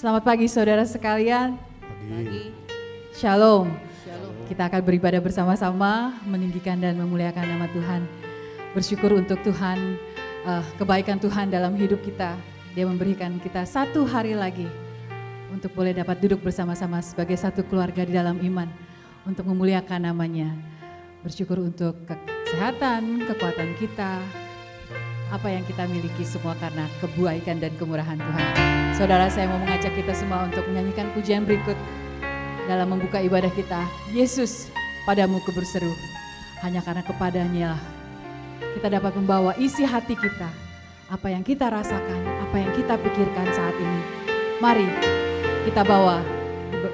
Selamat pagi saudara sekalian. Pagi. Shalom. Shalom. Kita akan beribadah bersama-sama, meninggikan dan memuliakan nama Tuhan. Bersyukur untuk Tuhan, kebaikan Tuhan dalam hidup kita. Dia memberikan kita satu hari lagi untuk boleh dapat duduk bersama-sama sebagai satu keluarga di dalam iman untuk memuliakan namanya. Bersyukur untuk kesehatan, kekuatan kita, apa yang kita miliki semua karena kebaikan dan kemurahan Tuhan. Saudara, saya mau mengajak kita semua untuk menyanyikan pujian berikut dalam membuka ibadah kita. Yesus, padamu ku berseru, hanya karena kepadanya lah kita dapat membawa isi hati kita, apa yang kita rasakan, apa yang kita pikirkan saat ini. Mari kita bawa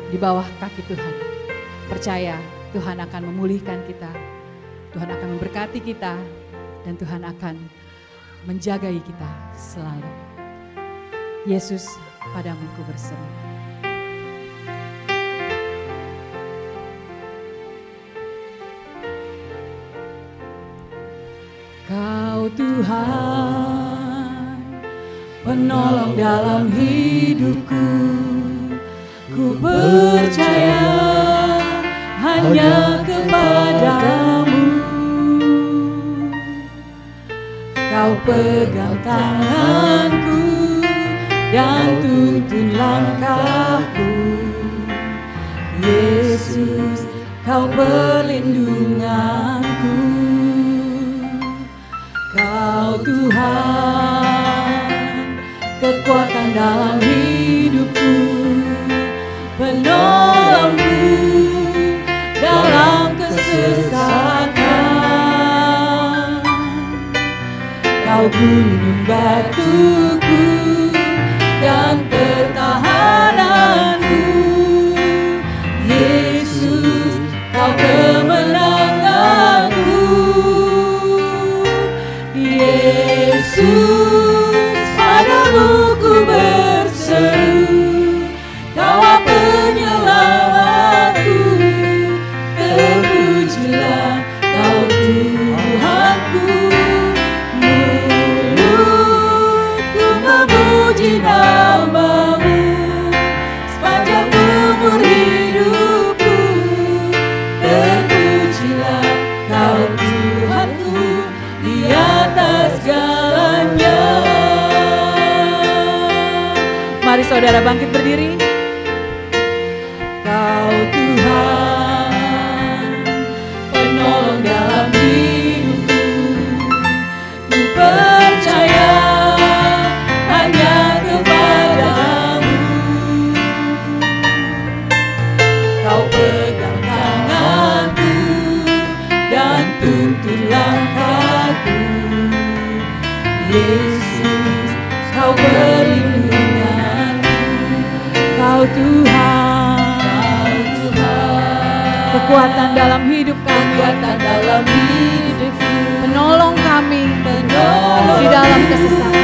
di bawah kaki Tuhan. Percaya Tuhan akan memulihkan kita, Tuhan akan memberkati kita, dan Tuhan akan menjagai kita selalu. Yesus, padamu ku berseru. Kau Tuhan, penolong dalam hidupku, ku percaya hanya kepadamu. Kau pegang tanganku dan tuntun langkahku. Yesus, kau perlindunganku. Kau Tuhan, kekuatan dalam hidupku, penolongku dalam kesesatan. Kau gunung batuku dan pertahananku. Yesus, kau kemenanganku. Yesus, padamu ku berseru, Kau penyelamatku. Terpujilah Kau Tuhanku. Mulutku memuji namamu sepanjang umur hidupku. Terpujilah Kau Tuhanku di atas segalanya. Mari saudara bangkit berdiri. Kau Tuhan, penolong dalam hidupku, ku percaya hanya kepadamu. Kau pegang tanganku dan tuntun langkahku. Yesus, kau perlindunganku. Kau Tuhan, kekuatan dalam hidup kami, penolong kami, di dalam kesesatan.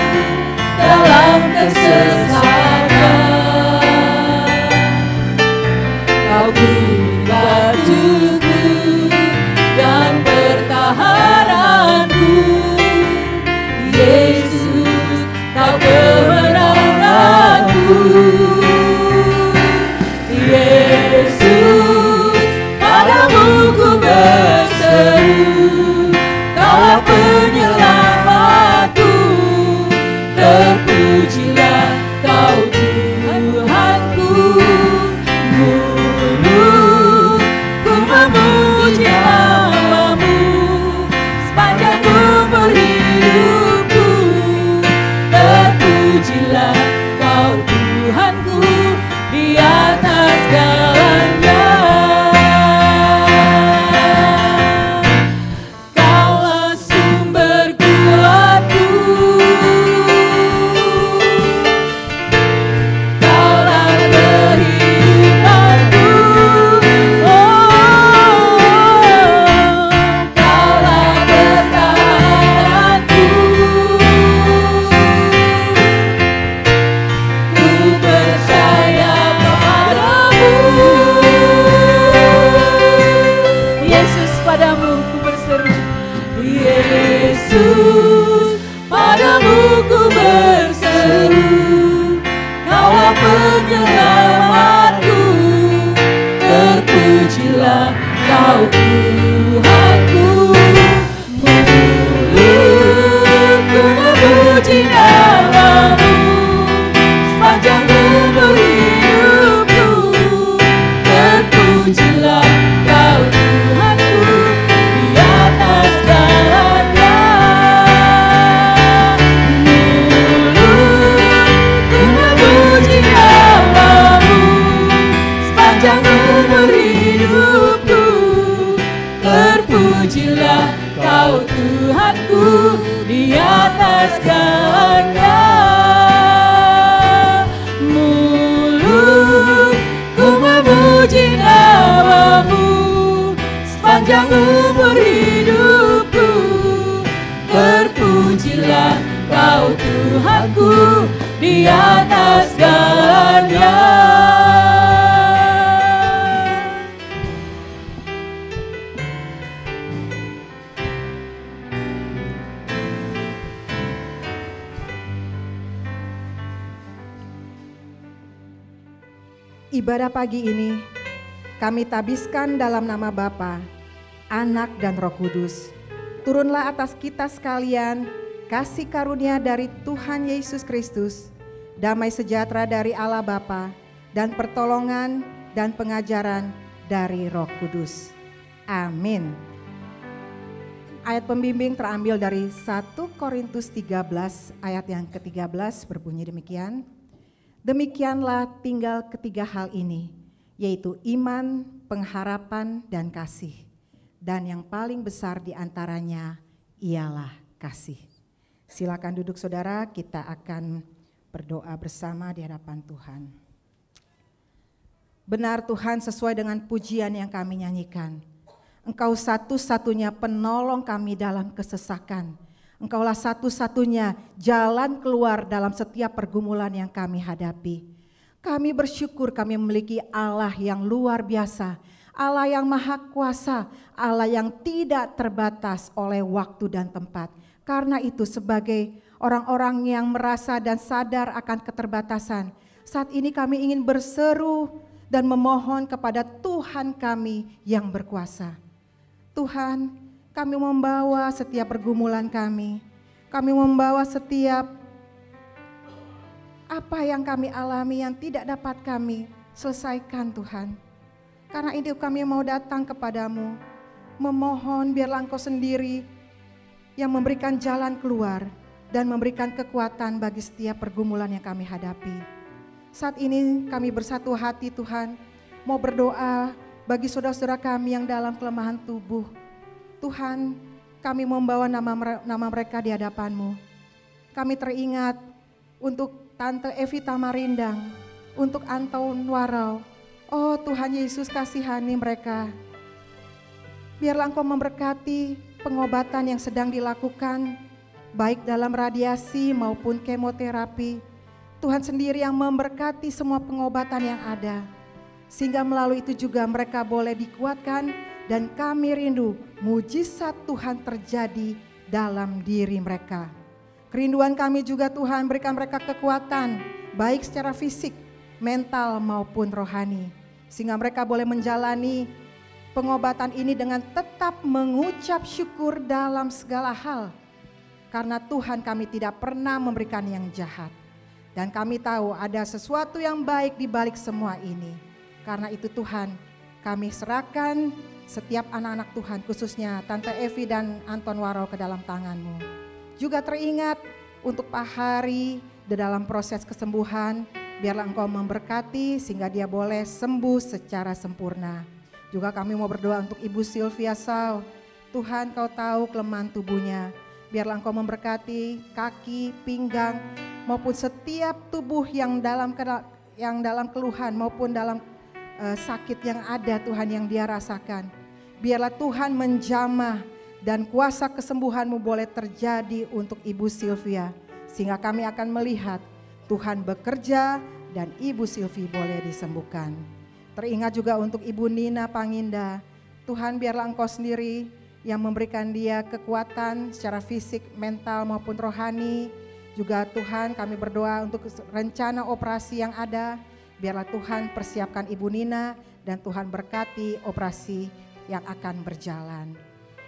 Kau gunung batuku dan pertahananku. Yesus, kau kemenanganku. Yesus, padamu ku berseru, atas segalanya. Mulutku memuji nama-Mu sepanjang umur hidupku. Terpujilah Kau Tuhanku di atas segalanya. Ibadah pagi ini kami tabiskan dalam nama Bapa, Anak dan Roh Kudus. Turunlah atas kita sekalian kasih karunia dari Tuhan Yesus Kristus, damai sejahtera dari Allah Bapa, dan pertolongan dan pengajaran dari Roh Kudus. Amin. Ayat pembimbing terambil dari 1 Korintus 13 ayat yang ke-13 berbunyi demikian. Demikianlah tinggal ketiga hal ini, yaitu iman, pengharapan, dan kasih. Dan yang paling besar di antaranya ialah kasih. Silakan duduk saudara, kita akan berdoa bersama di hadapan Tuhan. Benar Tuhan, sesuai dengan pujian yang kami nyanyikan, Engkau satu-satunya penolong kami dalam kesesakan. Engkaulah satu-satunya jalan keluar dalam setiap pergumulan yang kami hadapi. Kami bersyukur kami memiliki Allah yang luar biasa, Allah yang maha kuasa, Allah yang tidak terbatas oleh waktu dan tempat. Karena itu sebagai orang-orang yang merasa dan sadar akan keterbatasan, saat ini kami ingin berseru dan memohon kepada Tuhan kami yang berkuasa. Tuhan, kami membawa setiap pergumulan kami membawa setiap apa yang kami alami yang tidak dapat kami selesaikan Tuhan. Karena itu kami mau datang kepadamu, memohon biarlah Engkau sendiri yang memberikan jalan keluar dan memberikan kekuatan bagi setiap pergumulan yang kami hadapi. Saat ini kami bersatu hati Tuhan, mau berdoa bagi saudara-saudara kami yang dalam kelemahan tubuh. Tuhan, kami membawa nama mereka di hadapan-Mu. Kami teringat untuk Tante Evita Marindang, untuk Anton Warau. Oh Tuhan Yesus, kasihani mereka. Biarlah Engkau memberkati pengobatan yang sedang dilakukan, baik dalam radiasi maupun kemoterapi. Tuhan sendiri yang memberkati semua pengobatan yang ada, sehingga melalui itu juga mereka boleh dikuatkan. Dan kami rindu mujizat Tuhan terjadi dalam diri mereka. Kerinduan kami juga Tuhan, berikan mereka kekuatan baik secara fisik, mental maupun rohani. Sehingga mereka boleh menjalani pengobatan ini dengan tetap mengucap syukur dalam segala hal. Karena Tuhan kami tidak pernah memberikan yang jahat. Dan kami tahu ada sesuatu yang baik di balik semua ini. Karena itu Tuhan, kami serahkan setiap anak-anak Tuhan, khususnya Tante Evi dan Anton Warau ke dalam tangan-Mu. Juga teringat untuk Pak Hari di dalam proses kesembuhan, biarlah Engkau memberkati sehingga dia boleh sembuh secara sempurna. Juga kami mau berdoa untuk Ibu Sylvia Sau. Tuhan, Kau tahu kelemahan tubuhnya, biarlah Engkau memberkati kaki, pinggang, maupun setiap tubuh yang dalam keluhan maupun dalam sakit yang ada Tuhan yang dia rasakan. Biarlah Tuhan menjamah dan kuasa kesembuhan-Mu boleh terjadi untuk Ibu Sylvia. Sehingga kami akan melihat Tuhan bekerja dan Ibu Sylvia boleh disembuhkan. Teringat juga untuk Ibu Nina Panginda. Tuhan, biarlah Engkau sendiri yang memberikan dia kekuatan secara fisik, mental maupun rohani. Juga Tuhan, kami berdoa untuk rencana operasi yang ada. Biarlah Tuhan persiapkan Ibu Nina dan Tuhan berkati operasi yang akan berjalan.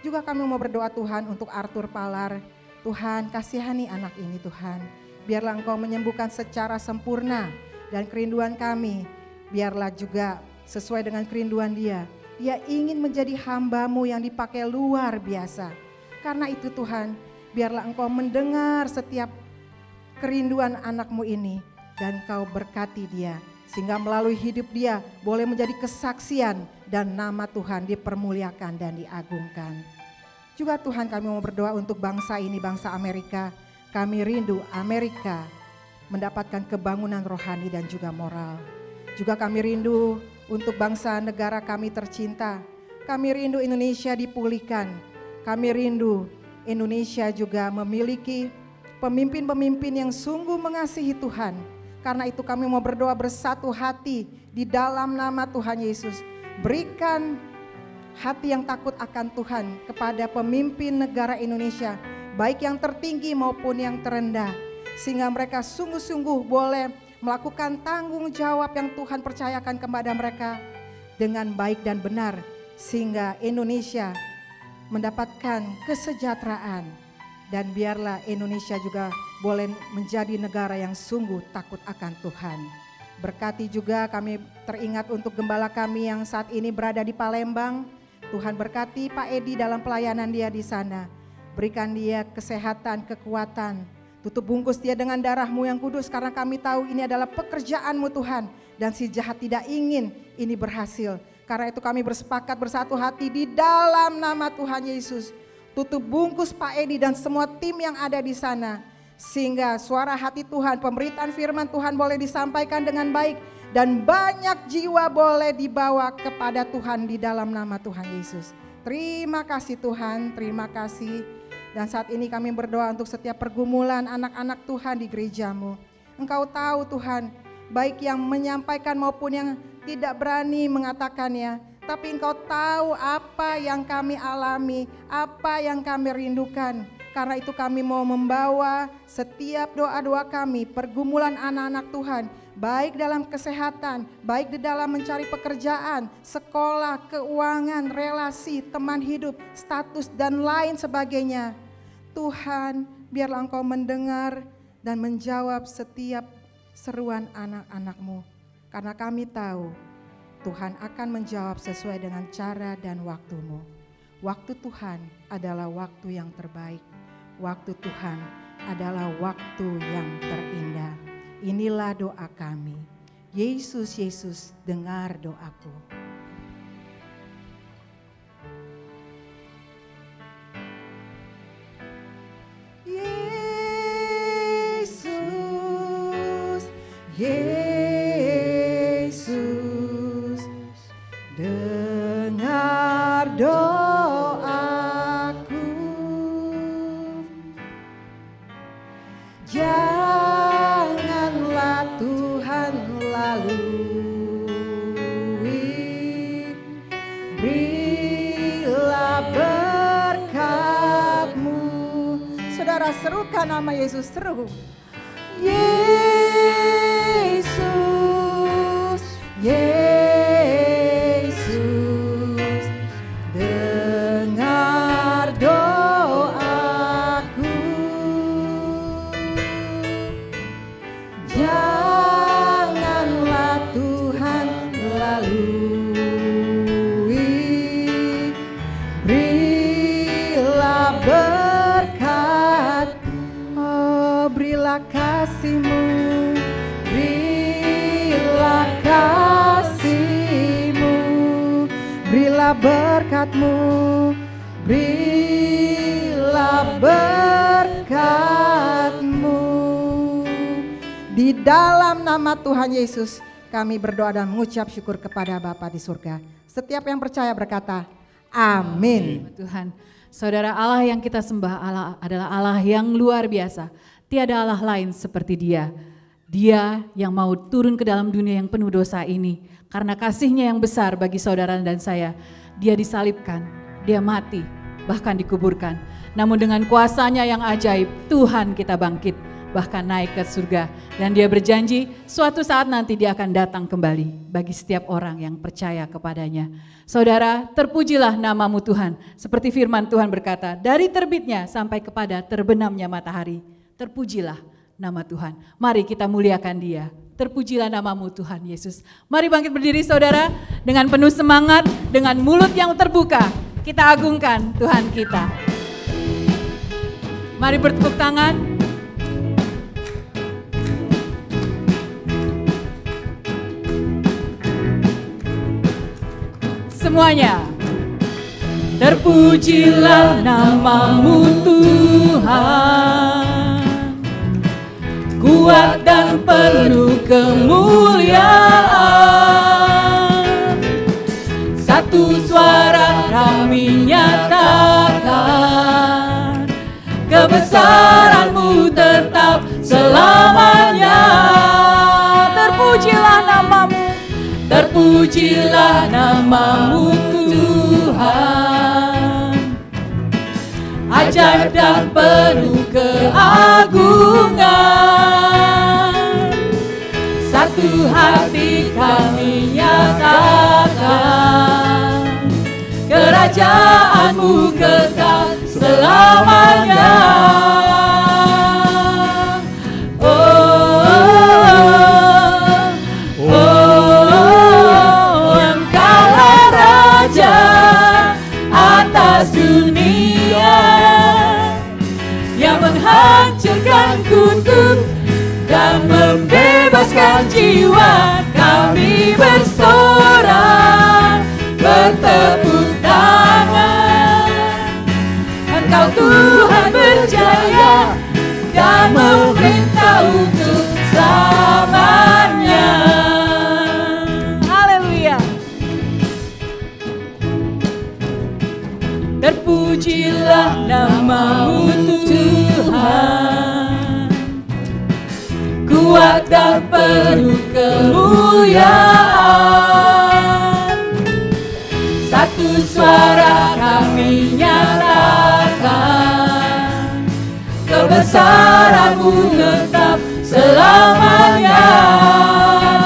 Juga kami mau berdoa Tuhan untuk Arthur Palar. Tuhan, kasihani anak ini Tuhan. Biarlah Engkau menyembuhkan secara sempurna dan kerinduan kami. Biarlah juga sesuai dengan kerinduan dia. Dia ingin menjadi hamba-Mu yang dipakai luar biasa. Karena itu Tuhan, biarlah Engkau mendengar setiap kerinduan anak-Mu ini dan Kau berkati dia. Sehingga melalui hidup dia boleh menjadi kesaksian dan nama Tuhan dipermuliakan dan diagungkan. Juga Tuhan, kami mau berdoa untuk bangsa ini, bangsa Amerika. Kami rindu Amerika mendapatkan kebangunan rohani dan juga moral. Juga kami rindu untuk bangsa negara kami tercinta. Kami rindu Indonesia dipulihkan. Kami rindu Indonesia juga memiliki pemimpin-pemimpin yang sungguh mengasihi Tuhan. Karena itu kami mau berdoa bersatu hati di dalam nama Tuhan Yesus. Berikan hati yang takut akan Tuhan kepada pemimpin negara Indonesia, baik yang tertinggi maupun yang terendah. Sehingga mereka sungguh-sungguh boleh melakukan tanggung jawab yang Tuhan percayakan kepada mereka dengan baik dan benar. Sehingga Indonesia mendapatkan kesejahteraan. Dan biarlah Indonesia juga boleh menjadi negara yang sungguh takut akan Tuhan. Berkati juga kami teringat untuk gembala kami yang saat ini berada di Palembang. Tuhan berkati Pak Edi dalam pelayanan dia di sana. Berikan dia kesehatan, kekuatan. Tutup bungkus dia dengan darah-Mu yang kudus, karena kami tahu ini adalah pekerjaan-Mu Tuhan. Dan si jahat tidak ingin ini berhasil. Karena itu kami bersepakat bersatu hati di dalam nama Tuhan Yesus. Tutup bungkus Pak Edi dan semua tim yang ada di sana. Sehingga suara hati Tuhan, pemberitaan firman Tuhan boleh disampaikan dengan baik. Dan banyak jiwa boleh dibawa kepada Tuhan di dalam nama Tuhan Yesus. Terima kasih Tuhan, terima kasih. Dan saat ini kami berdoa untuk setiap pergumulan anak-anak Tuhan di gereja-Mu. Engkau tahu Tuhan, baik yang menyampaikan maupun yang tidak berani mengatakannya. Tapi Engkau tahu apa yang kami alami, apa yang kami rindukan. Karena itu kami mau membawa setiap doa-doa kami, pergumulan anak-anak Tuhan, baik dalam kesehatan, baik di dalam mencari pekerjaan, sekolah, keuangan, relasi, teman hidup, status dan lain sebagainya. Tuhan, biarlah Engkau mendengar dan menjawab setiap seruan anak-anak-Mu. Karena kami tahu Tuhan akan menjawab sesuai dengan cara dan waktu-Mu. Waktu Tuhan adalah waktu yang terbaik. Waktu Tuhan adalah waktu yang terindah. Inilah doa kami. Yesus, Yesus, dengar doaku. Yesus, Yesus, dengar doaku. Janganlah Tuhan lalui, berilah berkat-Mu. Saudara serukan nama Yesus, seru. Yesus, Yesus, dengar doaku. Janganlah Tuhan lalui, berilah berkat. Oh, berilah kasih-Mu, berilah kasih-Mu, berilah berkat-Mu, berilah berkat-Mu. Di dalam nama Tuhan Yesus kami berdoa dan mengucap syukur kepada Bapa di surga. Setiap yang percaya berkata, amin. Tuhan, saudara, Allah yang kita sembah adalah Allah yang luar biasa. Tiada Allah lain seperti Dia. Dia yang mau turun ke dalam dunia yang penuh dosa ini. Karena kasih-Nya yang besar bagi saudara dan saya. Dia disalibkan, Dia mati, bahkan dikuburkan. Namun dengan kuasa-Nya yang ajaib, Tuhan kita bangkit, bahkan naik ke surga. Dan Dia berjanji suatu saat nanti Dia akan datang kembali bagi setiap orang yang percaya kepadanya. Saudara, terpujilah nama-Mu Tuhan. Seperti firman Tuhan berkata, dari terbitnya sampai kepada terbenamnya matahari, terpujilah nama Tuhan. Mari kita muliakan Dia. Terpujilah nama-Mu Tuhan Yesus. Mari bangkit berdiri saudara, dengan penuh semangat, dengan mulut yang terbuka, kita agungkan Tuhan kita. Mari bertepuk tangan. Semuanya. Terpujilah nama-Mu Tuhan. dan penuh kemuliaan. Satu suara kami nyatakan, kebesaran-Mu tetap selamanya. Terpujilah nama-Mu, terpujilah nama-Mu Tuhan. Ajaib dan penuh keagungan, satu hati kami nyatakan, kerajaan-Mu kekal selamanya. Engkaulah Raja atas dunia, yang menghancurkan kutub dan membebaskan jiwa. Kami bersorak, bertepuk tangan. Engkau Tuhan berjaya dan memerintah untuk selamanya. haleluya. Terpujilah nama-Mu Tuhan, kuat dan penuh kemuliaan. Satu suara kami nyatakan, kebesaran-Mu tetap selamanya.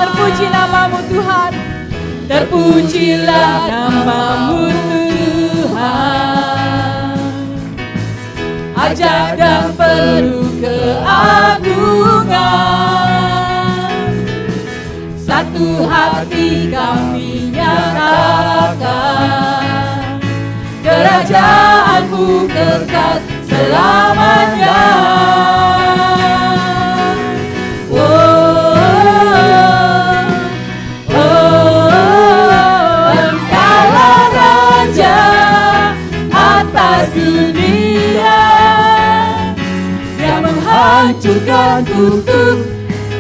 Terpuji nama-Mu Tuhan, terpujilah nama-Mu Tuhan. Ajaib dan penuh keagungan, satu hati kami nyatakan, kerajaan-Mu kekal selamanya. Engkaulah Raja atas dunia, yang menghancurkan kutub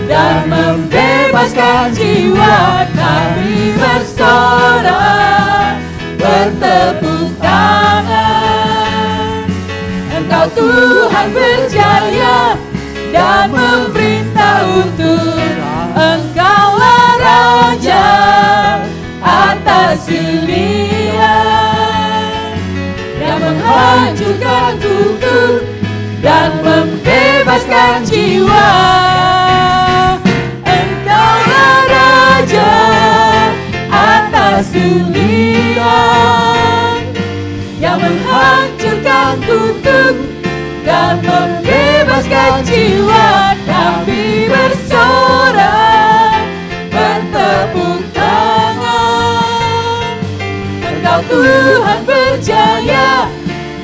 dan membebaskan jiwa. Kami bersorak, bertepuk tangan. Engkau Tuhan berjaya dan memerintah untuk. Engkaulah Raja atas dunia, yang menghancurkan kutub dan membebaskan jiwa. Engkaulah Raja atas dunia, yang menghancurkan kutub dan membebaskan jiwa. Kami bersorak, bertepuk tangan. Engkau Tuhan berjaya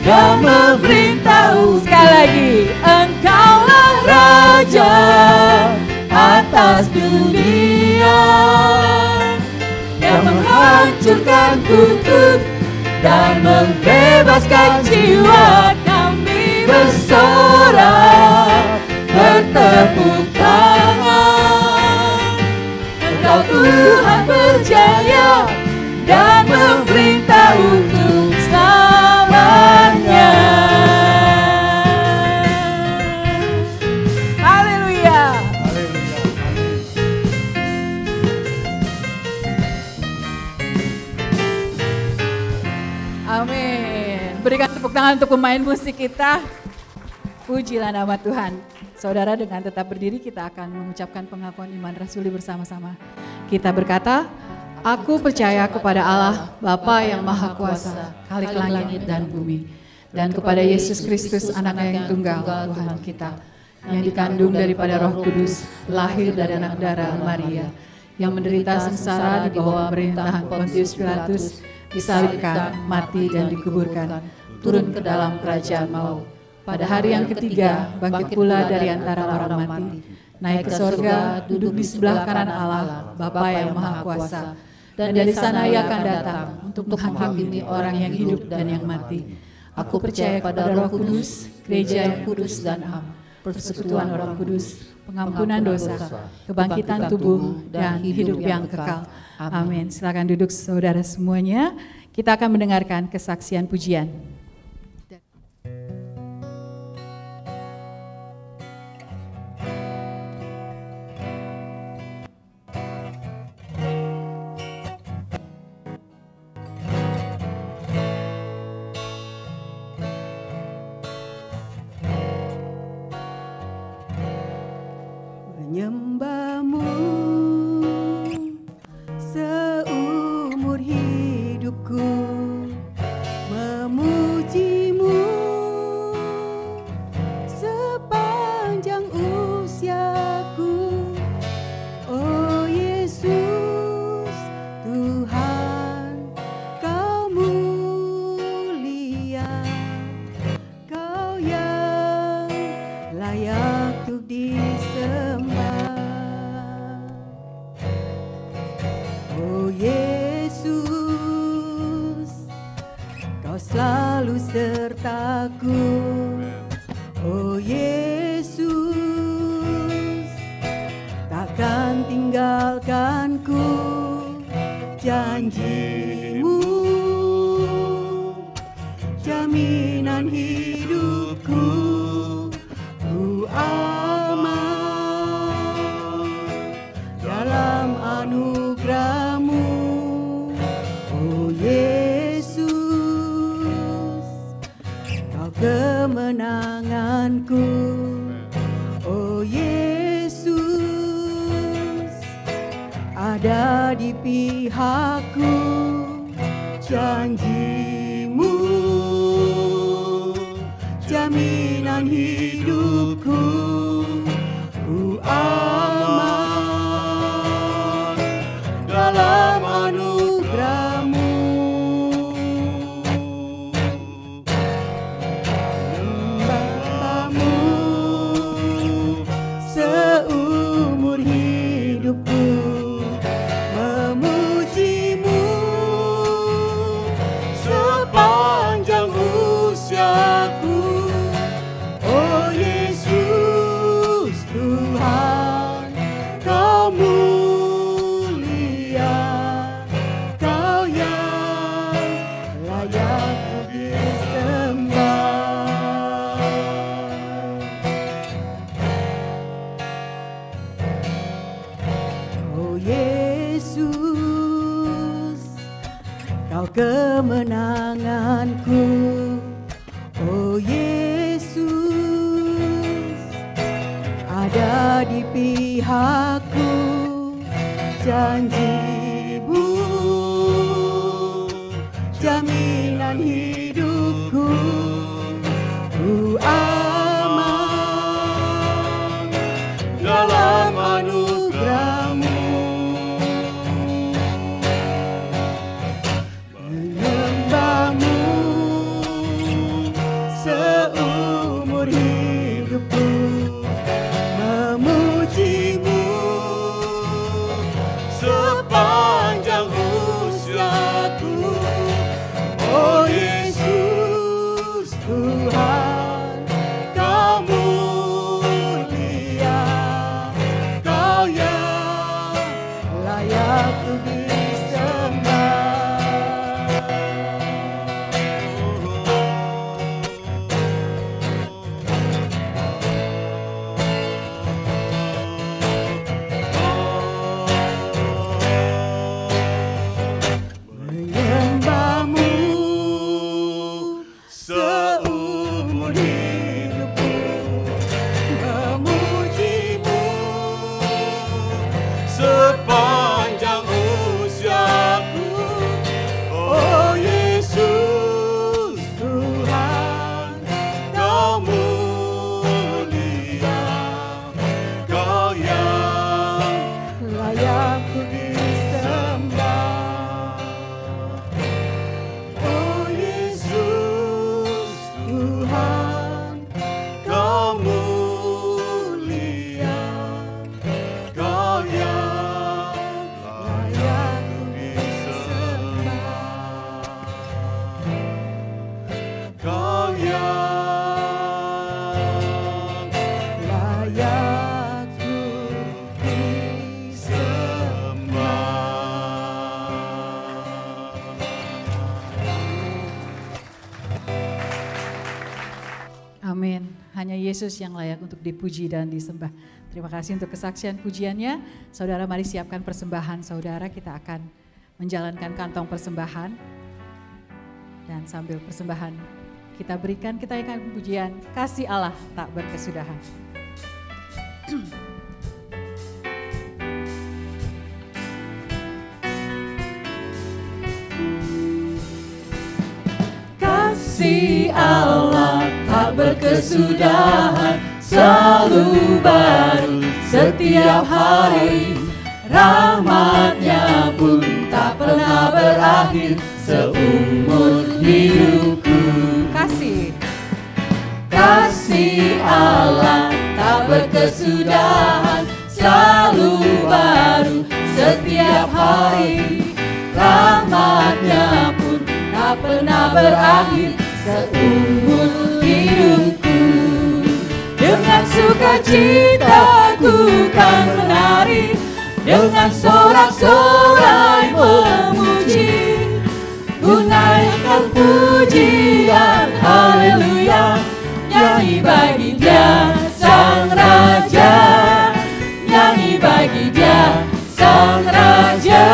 dan memerintah. Sekali lagi, Engkaulah Raja atas dunia, yang menghancurkan kutub dan membebaskan jiwa. Kami bersorak, bertepuk tangan. Engkau Tuhan berjaya dan memerintah untuk selamanya. haleluya. Amin. Berikan tepuk tangan untuk pemain musik kita. Pujilah nama Tuhan. Saudara, dengan tetap berdiri kita akan mengucapkan pengakuan iman rasuli bersama-sama. Kita berkata, aku percaya kepada Allah Bapa yang Maha Kuasa, Khalik langit dan bumi, dan kepada Yesus Kristus Anaknya yang tunggal, Tuhan kita, yang dikandung daripada Roh Kudus, lahir dari anak darah Maria, yang menderita sengsara di bawah pemerintahan Pontius Pilatus, disalibkan, mati dan dikuburkan, turun ke dalam kerajaan maut. Pada hari yang ketiga, bangkit pula dari antara orang mati, naik ke sorga, duduk di sebelah kanan Allah, Bapa yang Maha Kuasa. Dan dari sana Ia akan datang untuk menghakimi orang yang hidup dan yang mati. Aku percaya pada Roh Kudus, gereja yang kudus dan am, persekutuan Roh Kudus, pengampunan dosa, kebangkitan tubuh, dan hidup yang kekal. Amin. Silakan duduk saudara semuanya. Kita akan mendengarkan kesaksian pujian. Menyembahmu seumur hidupku, memujimu sepanjang usiaku. Oh Yesus Tuhan, Kau mulia, Kau yang layak untuk disembah. Oh Yesus, Kau selalu sertaku. Oh Yesus, takkan tinggalkanku. Janji-Mu jaminan hidupku. Ku aman dalam anugerah-Mu. Oh Yesus, Kau kemenanganku. Oh Yesus, ada di pihakku. Janji-Mu jaminan hidupku. Ku aman dalam anugerah-Mu. Menyembah-Mu seumur hidupku, memuji-Mu sepanjang usiaku. Oh Yesus Tuhan, Kau mulia, Kau yang layak disembah. Oh Yesus, Kau kemenanganku. Oh Yesus, ada di pihakku. Janji-Mu jaminan hidupku. Ku aman dalam anugerah-Mu. Menyembah-Mu seumur hidupku, memuji-Mu sepanjang usiaku. Oh Yesus Yesus yang layak untuk dipuji dan disembah. Terima kasih untuk kesaksian pujiannya. Saudara, mari siapkan persembahan saudara. Kita akan menjalankan kantong persembahan. Dan sambil persembahan kita berikan, kita akan pujian Kasih Allah Tak Berkesudahan. Kasih Allah tak berkesudahan, selalu baru setiap hari. Rahmat-Nya pun tak pernah berakhir seumur hidupku. Kasih Allah tak berkesudahan, selalu baru setiap hari. Rahmat-Nya pun tak pernah berakhir seumur hidupku. Dengan sukacita ku kan menari, dengan sorak-sorai memuji, ku naikkan pujian haleluya, nyanyi bagi Dia Sang Raja, nyanyi bagi Dia Sang Raja.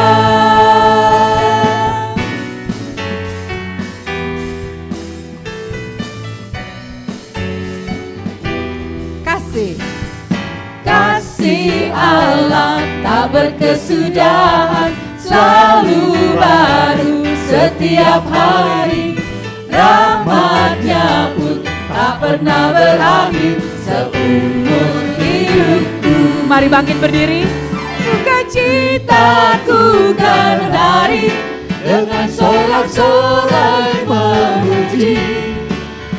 Kasih Allah tak berkesudahan, selalu baru setiap hari. Rahmat-Nya pun tak pernah berakhir seumur hidupku. Mari bangkit berdiri. Sukacitaku kan menari, dengan sorak-sorai memuji,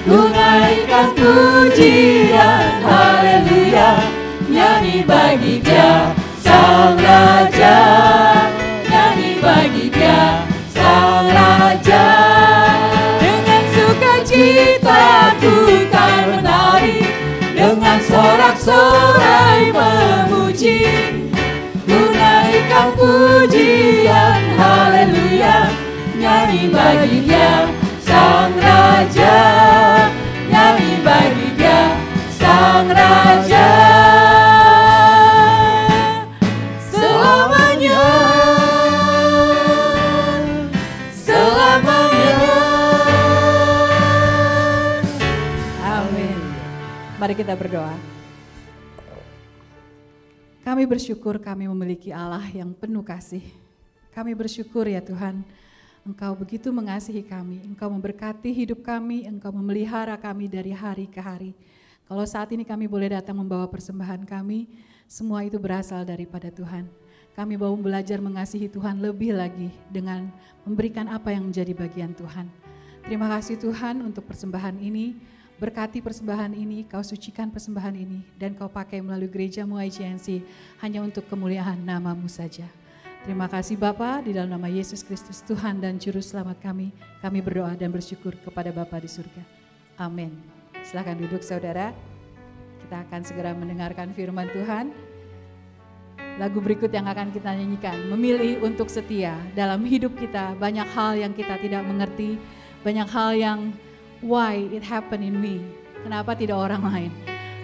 ku naikkan pujian haleluya, nyanyi bagi Dia Sang Raja, nyanyi bagi Dia Sang Raja. Dengan sukacita ku kan menari, dengan sorak-sorai memuji, ku naikkan pujian haleluya, nyanyi bagi Dia Sang Raja, nyanyi bagi Dia Sang Raja. Selamanya, selamanya. Amin. Mari kita berdoa. Kami bersyukur kami memiliki Allah yang penuh kasih. Kami bersyukur ya Tuhan, Engkau begitu mengasihi kami, Engkau memberkati hidup kami, Engkau memelihara kami dari hari ke hari. Kalau saat ini kami boleh datang membawa persembahan kami, semua itu berasal daripada Tuhan. Kami mau belajar mengasihi Tuhan lebih lagi dengan memberikan apa yang menjadi bagian Tuhan. Terima kasih Tuhan untuk persembahan ini. Berkati persembahan ini, Kau sucikan persembahan ini, dan Kau pakai melalui gereja-Mu IGNC hanya untuk kemuliaan nama-Mu saja. Terima kasih Bapa, di dalam nama Yesus Kristus Tuhan dan Juru Selamat kami berdoa dan bersyukur kepada Bapa di surga. Amin. Silakan duduk saudara, kita akan segera mendengarkan firman Tuhan. Lagu berikut yang akan kita nyanyikan, memilih untuk setia. Dalam hidup kita banyak hal yang kita tidak mengerti, banyak hal yang why it happen in me, kenapa tidak orang lain.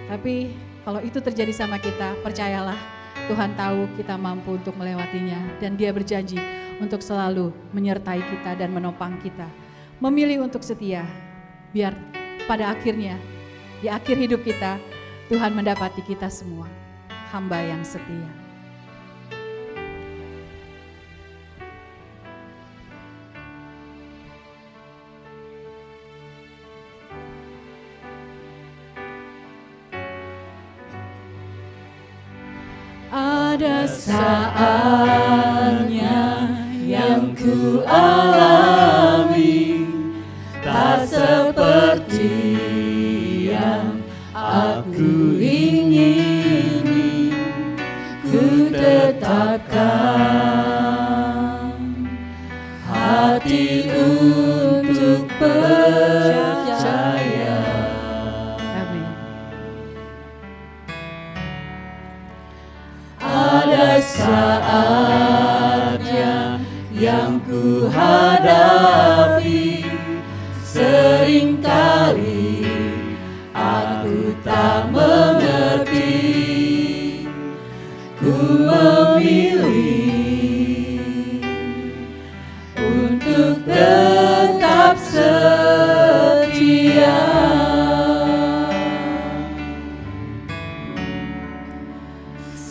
Tapi kalau itu terjadi sama kita, percayalah Tuhan tahu kita mampu untuk melewatinya. Dan Dia berjanji untuk selalu menyertai kita dan menopang kita. Memilih untuk setia, biar pada akhirnya, di akhir hidup kita, Tuhan mendapati kita semua hamba yang setia. Ada saatnya yang ku alami, tak seperti yang aku ingini. Ku tetapkan hati untuk percaya. Amin. Ada saatnya yang ku hadapi, seringkali aku tak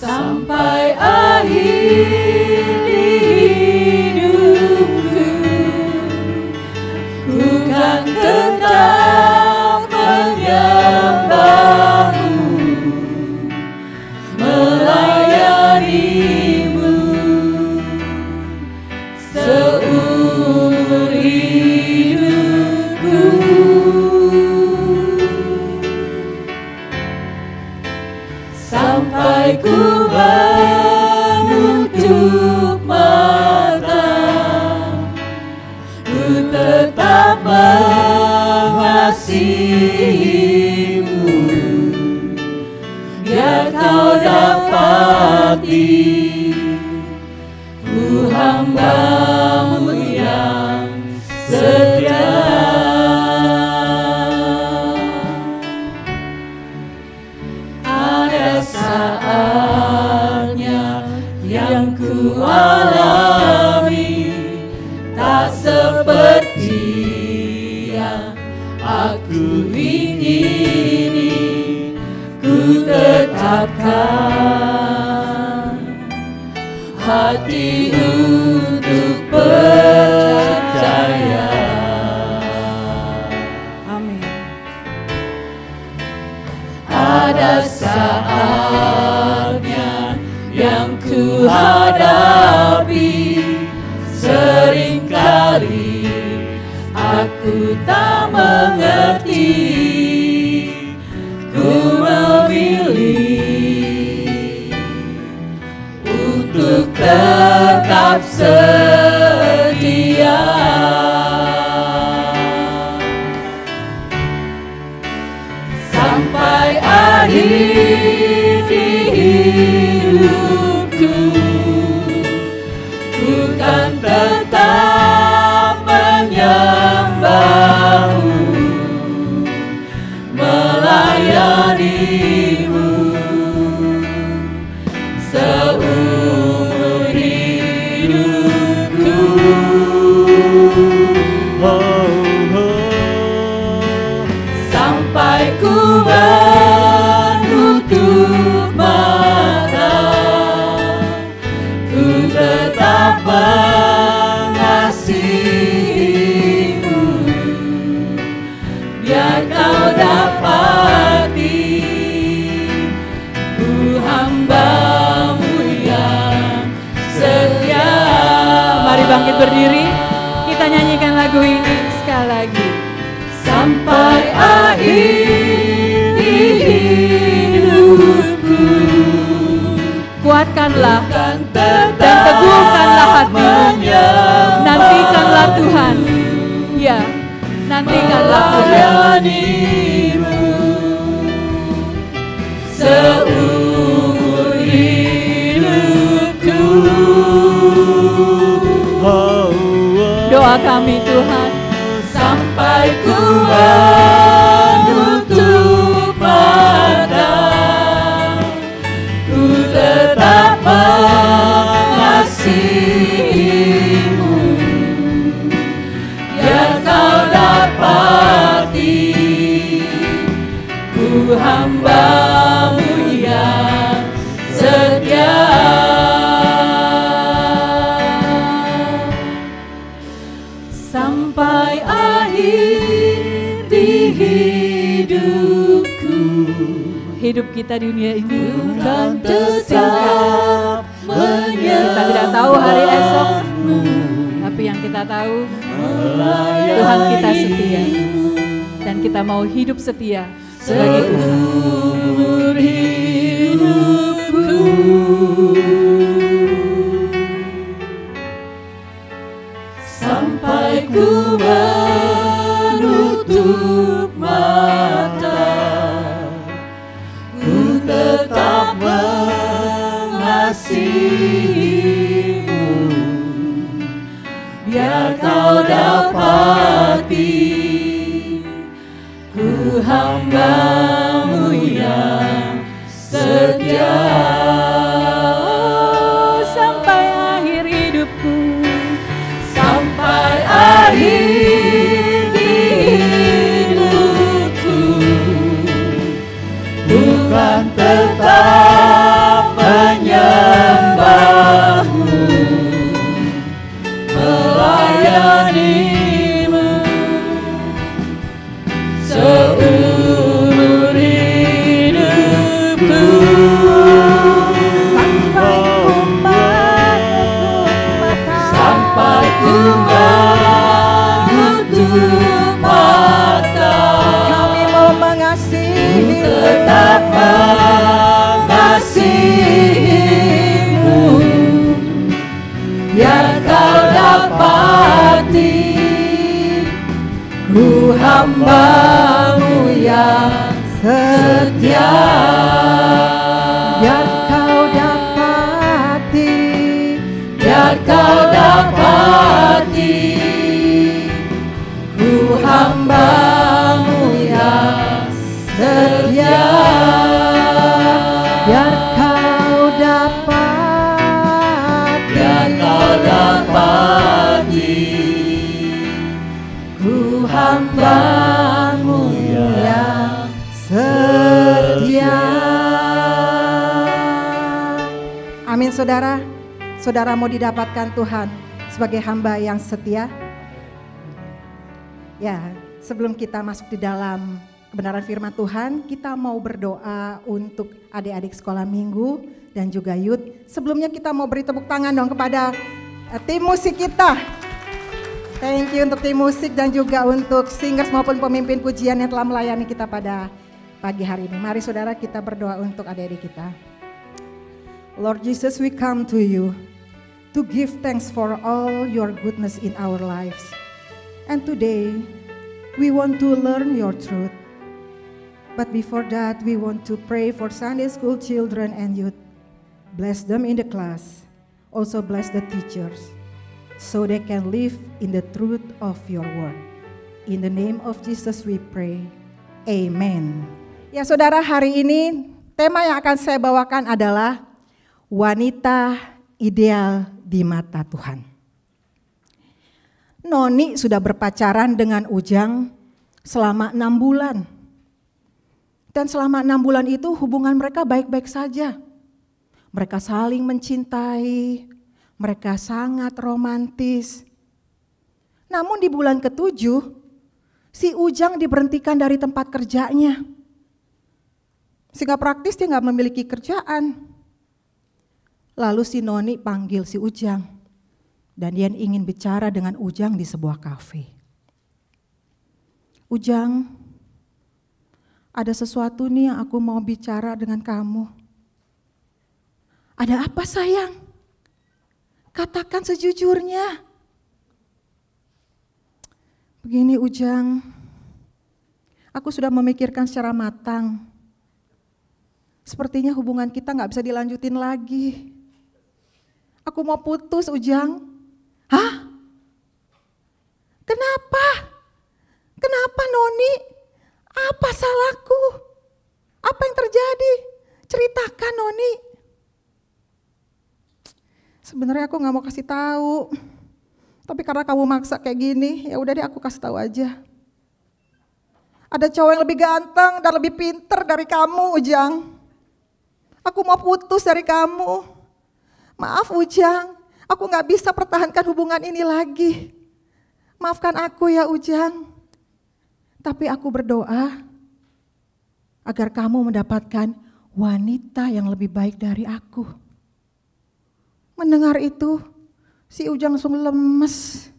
sampai akhir hidupku, ku kan tetap menyembahmu, melayanimu seumur hidupku. Sampai ku menutup mata, ku tetap mengasihimu, biar kau dapati ku hamba-Mu yang setia. Saatnya yang ku alami tak seperti yang aku ingini, ku tetapkan hati untuk percaya. Amin. Ada saatnya yang ku hadapi, seringkali aku tak mengerti, ku memilih untuk tetap setia. Sampai akhir hidupku, ku kan tetap menyembahmu, melayanimu seumur hidupku. Sampai ku menutup mata, ku tetap mengasihimu, biar kau dapati ku hamba-Mu yang setia. Mari bangkit berdiri, kita nyanyikan lagu ini sekali lagi. Sampai akhir hidupku, Kuatkanlah kan dan teguhkanlah hatimu. Nantikanlah Tuhan. Ya, nantikanlah Tuhan. melayanimu seumur hidupku. Doa kami Tuhan, Sampai ku menutup mata, ku tetap mengasihimu, biar kau dapati ku hamba-Mu yang setia. Sampai akhir hidupku, hidup kita di dunia ini kan singkat. tetap Kita tidak tahu hari esok, tapi yang kita tahu Tuhan kita setia, dan kita mau hidup setia sebagai Tuhan. seumur hidupku. Sampai ku menutup mata, ku tetap mengasihimu, biar kau dapati ku hamba-Mu yang setia. Sampai akhir hidupku, Sampai akhir hidupku, bukan tetap hamba-Mu yang setia. Biar Kau dapati, Biar Kau dapati, ku hamba-Mu yang setia. biar Kau dapati, Biar Kau dapati, ku hamba-Mu yang setia. Amin saudara. Saudara mau didapatkan Tuhan sebagai hamba yang setia? Ya, sebelum kita masuk di dalam kebenaran firman Tuhan, kita mau berdoa untuk adik-adik sekolah minggu dan juga youth. Sebelumnya kita mau beri tepuk tangan dong kepada tim musik kita. Thank you untuk tim musik dan juga untuk singers maupun pemimpin pujian yang telah melayani kita pada pagi hari ini. Mari saudara kita berdoa untuk adik-adik kita. Lord Jesus, we come to you to give thanks for all your goodness in our lives. And today, we want to learn your truth. But before that, we want to pray for Sunday school children and youth. Bless them in the class. Also bless the teachers, so they can live in the truth of your word. In the name of Jesus we pray. Amen. Ya saudara, hari ini tema yang akan saya bawakan adalah wanita ideal di mata Tuhan. Noni sudah berpacaran dengan Ujang selama 6 bulan. Dan selama 6 bulan itu hubungan mereka baik-baik saja. Mereka saling mencintai, mereka sangat romantis. Namun di bulan ke-7, si Ujang diberhentikan dari tempat kerjanya. Sehingga praktis dia gak memiliki kerjaan. Lalu si Noni panggil si Ujang. Dan dia ingin bicara dengan Ujang di sebuah kafe. Ujang, ada sesuatu nih yang aku mau bicara dengan kamu. Ada apa sayang? Katakan sejujurnya. Begini Ujang, aku sudah memikirkan secara matang. Sepertinya hubungan kita gak bisa dilanjutin lagi. Aku mau putus Ujang. Hah? Kenapa? Kenapa Noni? Apa salahku? Apa yang terjadi? Ceritakan Noni. Sebenarnya aku nggak mau kasih tahu. Tapi karena kamu maksa kayak gini, ya udah deh aku kasih tahu aja. Ada cowok yang lebih ganteng dan lebih pinter dari kamu Ujang. Aku mau putus dari kamu. Maaf Ujang, aku gak bisa pertahankan hubungan ini lagi. Maafkan aku ya Ujang. Tapi aku berdoa agar kamu mendapatkan wanita yang lebih baik dari aku. Mendengar itu, si Ujang langsung lemes.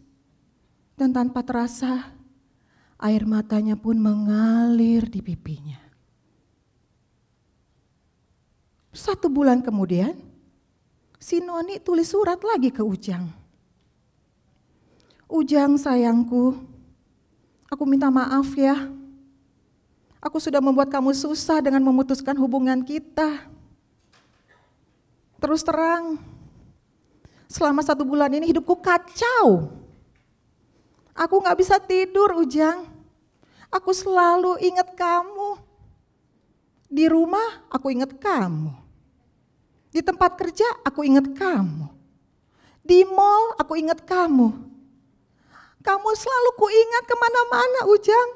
Dan tanpa terasa, air matanya pun mengalir di pipinya. 1 bulan kemudian, si Noni tulis surat lagi ke Ujang. Ujang sayangku, aku minta maaf ya. Aku sudah membuat kamu susah dengan memutuskan hubungan kita. Terus terang, selama 1 bulan ini hidupku kacau. Aku gak bisa tidur Ujang. Aku selalu ingat kamu. Di rumah aku ingat kamu. Di tempat kerja aku ingat kamu. Di mall aku ingat kamu. Kamu selalu kuingat kemana-mana Ujang.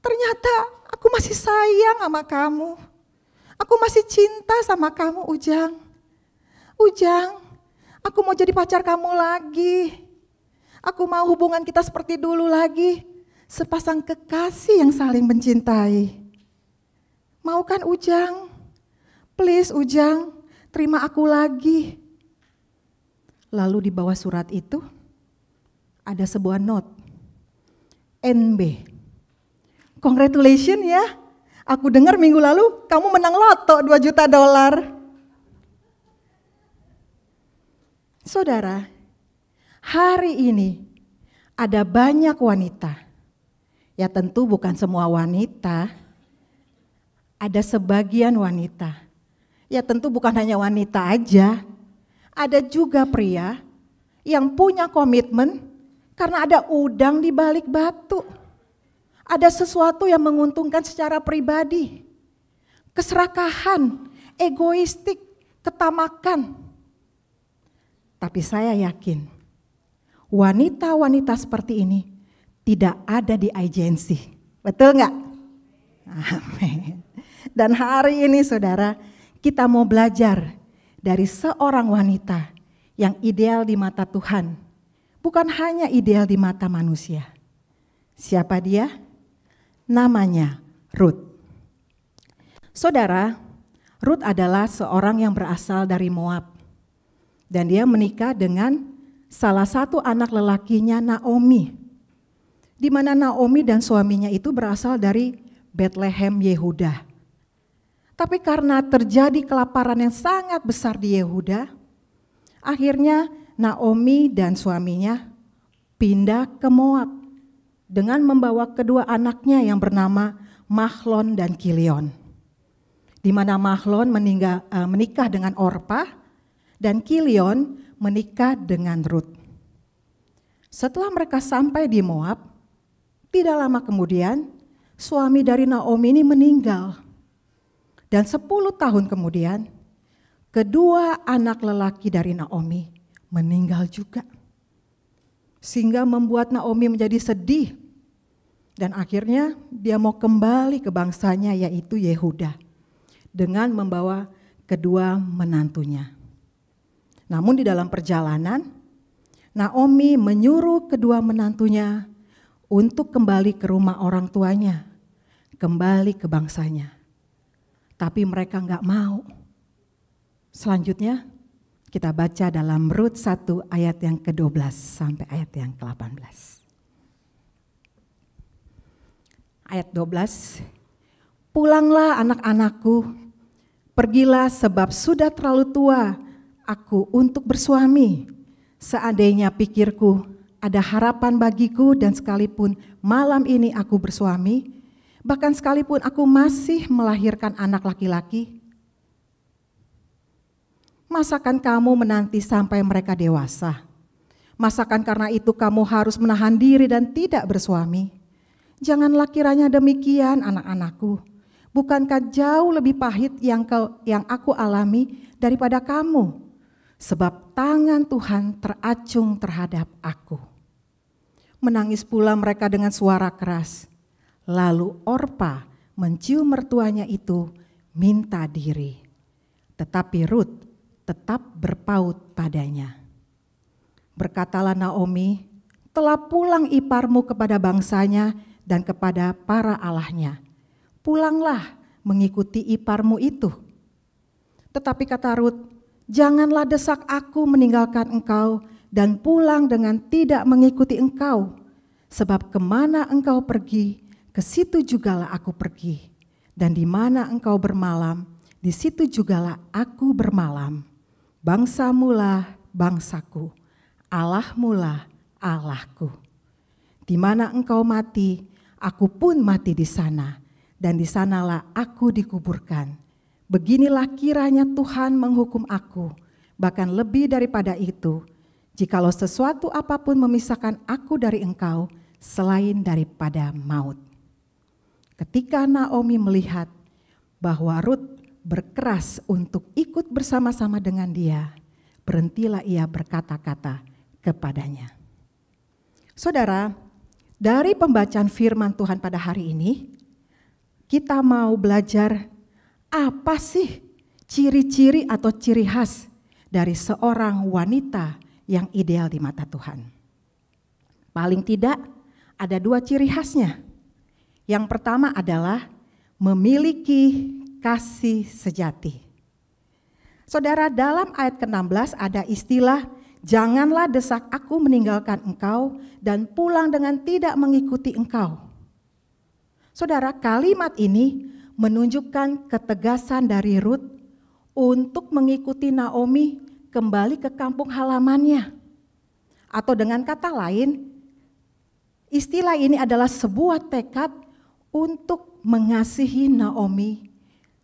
Ternyata aku masih sayang sama kamu. Aku masih cinta sama kamu Ujang. Ujang, aku mau jadi pacar kamu lagi. Aku mau hubungan kita seperti dulu lagi. Sepasang kekasih yang saling mencintai. Mau kan Ujang? Please Ujang, terima aku lagi. Lalu di bawah surat itu ada sebuah note. NB. Congratulations ya. Aku dengar minggu lalu kamu menang loto $2 juta. Saudara, hari ini ada banyak wanita Ya tentu bukan semua wanita, ada sebagian wanita. Ya tentu bukan hanya wanita aja, ada juga pria yang punya komitmen karena ada udang di balik batu. Ada sesuatu yang menguntungkan secara pribadi, keserakahan, egoistik, ketamakan. Tapi saya yakin wanita-wanita seperti ini tidak ada di agensi. Betul nggak? Amin. Dan hari ini saudara, kita mau belajar dari seorang wanita yang ideal di mata Tuhan. Bukan hanya ideal di mata manusia. Siapa dia? Namanya Ruth. Saudara, Ruth adalah seorang yang berasal dari Moab. Dan dia menikah dengan salah satu anak lelakinya Naomi. Di mana Naomi dan suaminya itu berasal dari Bethlehem Yehuda. Tapi karena terjadi kelaparan yang sangat besar di Yehuda, akhirnya Naomi dan suaminya pindah ke Moab dengan membawa kedua anaknya yang bernama Mahlon dan Kilion. Di mana Mahlon menikah dengan Orpa dan Kilion menikah dengan Ruth. Setelah mereka sampai di Moab, tidak lama kemudian suami dari Naomi ini meninggal. Dan 10 tahun kemudian kedua anak lelaki dari Naomi meninggal juga. Sehingga membuat Naomi menjadi sedih. Dan akhirnya dia mau kembali ke bangsanya yaitu Yehuda. Dengan membawa kedua menantunya. Namun di dalam perjalanan Naomi menyuruh kedua menantunya untuk kembali ke rumah orang tuanya, kembali ke bangsanya. Tapi mereka enggak mau. Selanjutnya kita baca dalam Rut 1 ayat yang ke-12 sampai ayat yang ke-18. Ayat 12, pulanglah anak-anakku, pergilah sebab sudah terlalu tua aku untuk bersuami. Seandainya pikirku ada harapan bagiku dan sekalipun malam ini aku bersuami, bahkan sekalipun aku masih melahirkan anak laki-laki, masakan kamu menanti sampai mereka dewasa? Masakan karena itu kamu harus menahan diri dan tidak bersuami? Janganlah kiranya demikian anak-anakku. Bukankah jauh lebih pahit yang aku alami daripada kamu? Sebab tangan Tuhan teracung terhadap aku. Menangis pula mereka dengan suara keras. Lalu Orpa mencium mertuanya itu minta diri. Tetapi Ruth tetap berpaut padanya. Berkatalah Naomi, telah pulang iparmu kepada bangsanya dan kepada para allahnya. Pulanglah mengikuti iparmu itu. Tetapi kata Ruth, janganlah desak aku meninggalkan engkau dan pulang dengan tidak mengikuti engkau. Sebab kemana engkau pergi, ke situ jugalah aku pergi. Dan di mana engkau bermalam, di situ jugalah aku bermalam. Bangsamulah bangsaku, Allahmulah Allahku. Di mana engkau mati, aku pun mati di sana. Dan di sanalah aku dikuburkan. Beginilah kiranya Tuhan menghukum aku, bahkan lebih daripada itu, jikalau sesuatu apapun memisahkan aku dari engkau, selain daripada maut. Ketika Naomi melihat bahwa Ruth berkeras untuk ikut bersama-sama dengan dia, berhentilah ia berkata-kata kepadanya. Saudara, dari pembacaan firman Tuhan pada hari ini, kita mau belajar apa sih ciri-ciri atau ciri khas dari seorang wanita yang ideal di mata Tuhan? Paling tidak ada 2 ciri khasnya. Yang pertama adalah memiliki kasih sejati. Saudara, dalam ayat ke-16 ada istilah, janganlah desak aku meninggalkan engkau dan pulang dengan tidak mengikuti engkau. Saudara, kalimat ini menunjukkan ketegasan dari Ruth untuk mengikuti Naomi kembali ke kampung halamannya. Atau dengan kata lain, Istilah ini adalah sebuah tekad untuk mengasihi Naomi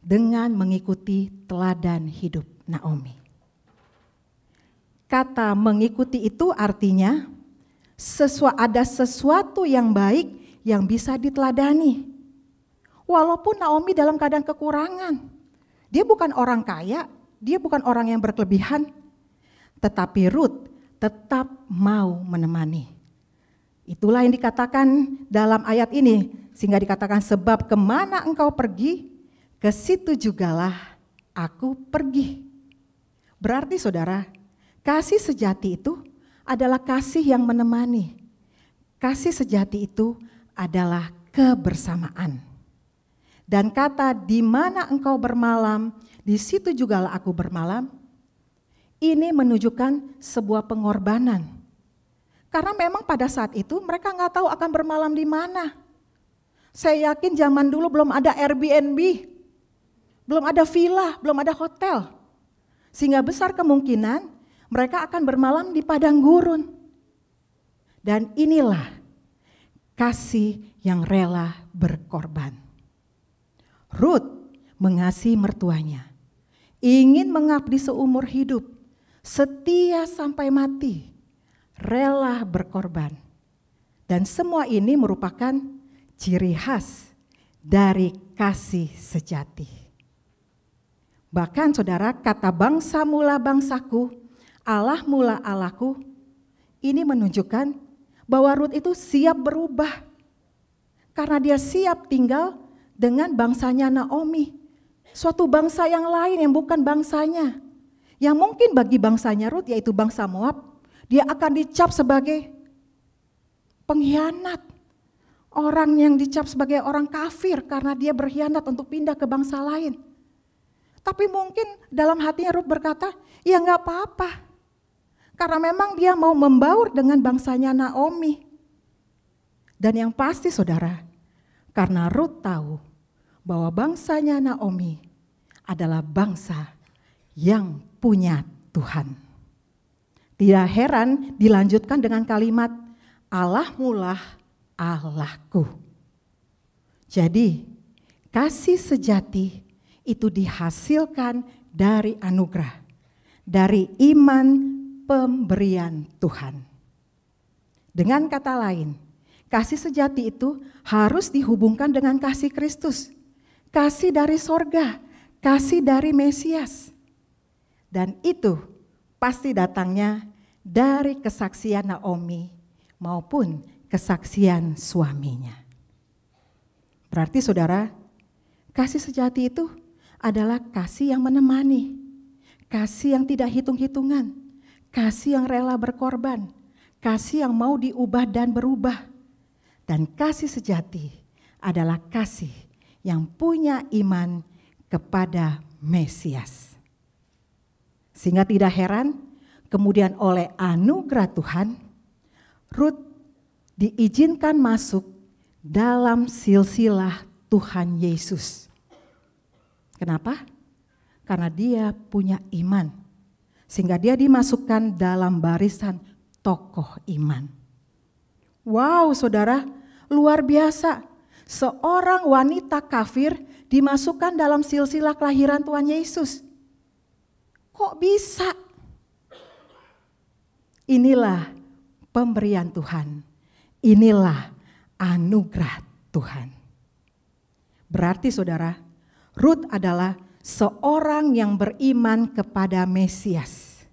dengan mengikuti teladan hidup Naomi. Kata mengikuti itu artinya ada sesuatu yang baik yang bisa diteladani. Walaupun Naomi dalam keadaan kekurangan, dia bukan orang kaya, dia bukan orang yang berkelebihan, tetapi Ruth tetap mau menemani. Itulah yang dikatakan dalam ayat ini, sehingga dikatakan sebab kemana engkau pergi, ke situ jugalah aku pergi. Berarti saudara, kasih sejati itu adalah kasih yang menemani. Kasih sejati itu adalah kebersamaan. Dan kata di mana engkau bermalam, di situ jugalah aku bermalam, ini menunjukkan sebuah pengorbanan. Karena memang pada saat itu mereka nggak tahu akan bermalam di mana. Saya yakin zaman dulu belum ada Airbnb, belum ada villa, belum ada hotel. Sehingga besar kemungkinan mereka akan bermalam di padang gurun. Dan inilah kasih yang rela berkorban. Ruth mengasihi mertuanya, ingin mengabdi seumur hidup, setia sampai mati, rela berkorban. Dan semua ini merupakan ciri khas dari kasih sejati. Bahkan saudara, kata bangsa mula bangsaku, Allah mula Allahku, ini menunjukkan bahwa Ruth itu siap berubah. Karena dia siap tinggal dengan bangsanya Naomi. Suatu bangsa yang lain yang bukan bangsanya. Yang mungkin bagi bangsanya Ruth yaitu bangsa Moab, dia akan dicap sebagai pengkhianat. Orang yang dicap sebagai orang kafir karena dia berkhianat untuk pindah ke bangsa lain. Tapi mungkin dalam hatinya Ruth berkata, ya gak apa-apa. Karena memang dia mau membaur dengan bangsanya Naomi. Dan yang pasti saudara, karena Ruth tahu bahwa bangsanya Naomi adalah bangsa yang punya Tuhan. Tidak heran dilanjutkan dengan kalimat, Allah mula Allahku. Jadi kasih sejati itu dihasilkan dari anugerah, dari iman pemberian Tuhan. Dengan kata lain, kasih sejati itu harus dihubungkan dengan kasih Kristus, kasih dari sorga, kasih dari Mesias. Dan itu pasti datangnya dari kesaksian Naomi maupun kesaksian suaminya. Berarti saudara, kasih sejati itu adalah kasih yang menemani, kasih yang tidak hitung-hitungan, kasih yang rela berkorban, kasih yang mau diubah dan berubah. Dan kasih sejati adalah kasih yang punya iman kepada Mesias. Sehingga tidak heran, kemudian oleh anugerah Tuhan, Ruth diizinkan masuk dalam silsilah Tuhan Yesus. Kenapa? Karena dia punya iman. Sehingga dia dimasukkan dalam barisan tokoh iman. Wow saudara, luar biasa. Seorang wanita kafir dimasukkan dalam silsilah kelahiran Tuhan Yesus. Kok bisa? Inilah pemberian Tuhan. Inilah anugerah Tuhan. Berarti saudara, Ruth adalah seorang yang beriman kepada Mesias.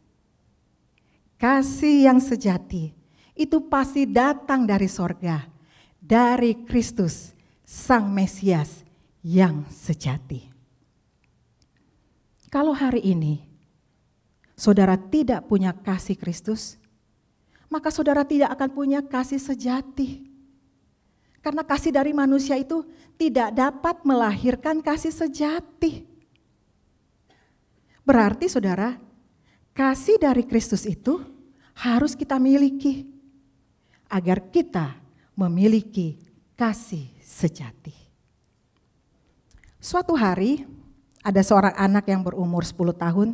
Kasih yang sejati itu pasti datang dari sorga, dari Kristus, Sang Mesias yang sejati. Kalau hari ini saudara tidak punya kasih Kristus, maka saudara tidak akan punya kasih sejati. Karena kasih dari manusia itu tidak dapat melahirkan kasih sejati. Berarti saudara, kasih dari Kristus itu harus kita miliki agar kita memiliki kasih sejati. Suatu hari ada seorang anak yang berumur 10 tahun,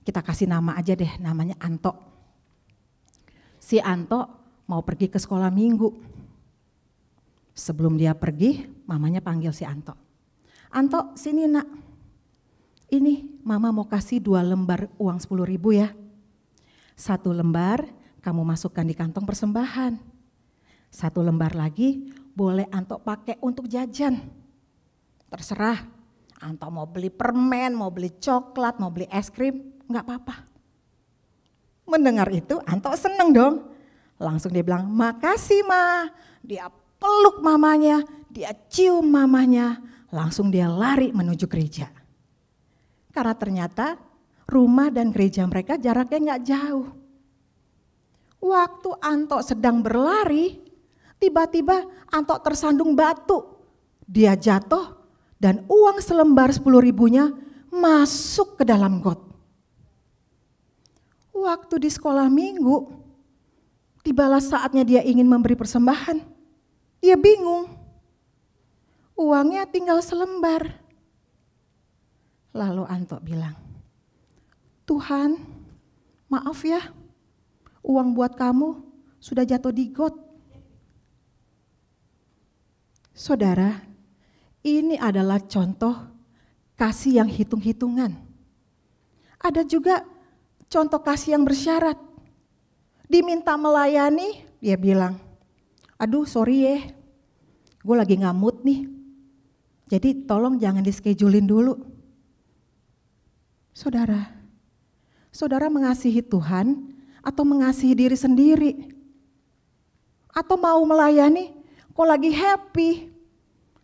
kita kasih nama aja deh, namanya Anto. Si Anto mau pergi ke sekolah minggu. Sebelum dia pergi, mamanya panggil si Anto. Anto, sini nak. Ini mama mau kasih 2 lembar uang 10.000 ya. 1 lembar kamu masukkan di kantong persembahan. 1 lembar lagi boleh Anto pakai untuk jajan. Terserah, Anto mau beli permen, mau beli coklat, mau beli es krim, enggak apa-apa. Mendengar itu Anto seneng dong. Langsung dia bilang, makasih Ma. Dia peluk mamanya, dia cium mamanya, langsung dia lari menuju gereja. Karena ternyata rumah dan gereja mereka jaraknya nggak jauh. Waktu Anto sedang berlari, tiba-tiba Anto tersandung batu. Dia jatuh dan uang selembar 10.000-nya masuk ke dalam got. Waktu di sekolah minggu, tibalah saatnya dia ingin memberi persembahan. Dia bingung, uangnya tinggal selembar. Lalu Anto bilang, Tuhan maaf ya, uang buat kamu sudah jatuh di got. Saudara, ini adalah contoh kasih yang hitung-hitungan. Ada juga contoh kasih yang bersyarat. Diminta melayani, dia bilang, aduh sorry ya, gue lagi gak mood nih. Jadi tolong jangan di-schedulein dulu. Saudara mengasihi Tuhan atau mengasihi diri sendiri? Atau mau melayani, kok lagi happy,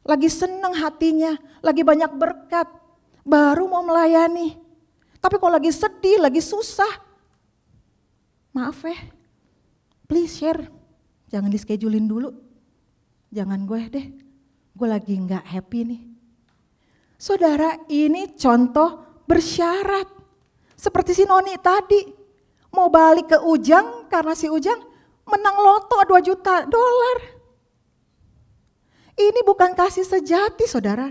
lagi seneng hatinya, lagi banyak berkat, baru mau melayani. Tapi kok lagi sedih, lagi susah, maaf ya, please share. Jangan di-schedulein dulu, jangan gue deh, gue lagi gak happy nih. Saudara, ini contoh bersyarat. Seperti si Noni tadi, mau balik ke Ujang karena si Ujang menang loto 2 juta dolar. Ini bukan kasih sejati saudara.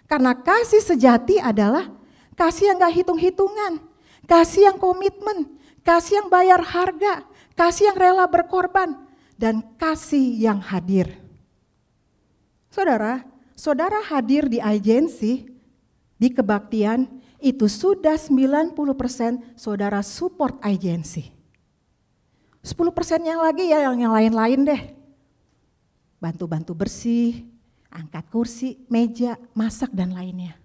Karena kasih sejati adalah kasih yang gak hitung-hitungan, kasih yang komitmen, kasih yang bayar harga, kasih yang rela berkorban, dan kasih yang hadir. Saudara hadir di agensi, di kebaktian, itu sudah 90% saudara support agensi. 10% yang lagi ya yang lain-lain deh. Bantu-bantu bersih, angkat kursi, meja, masak dan lainnya.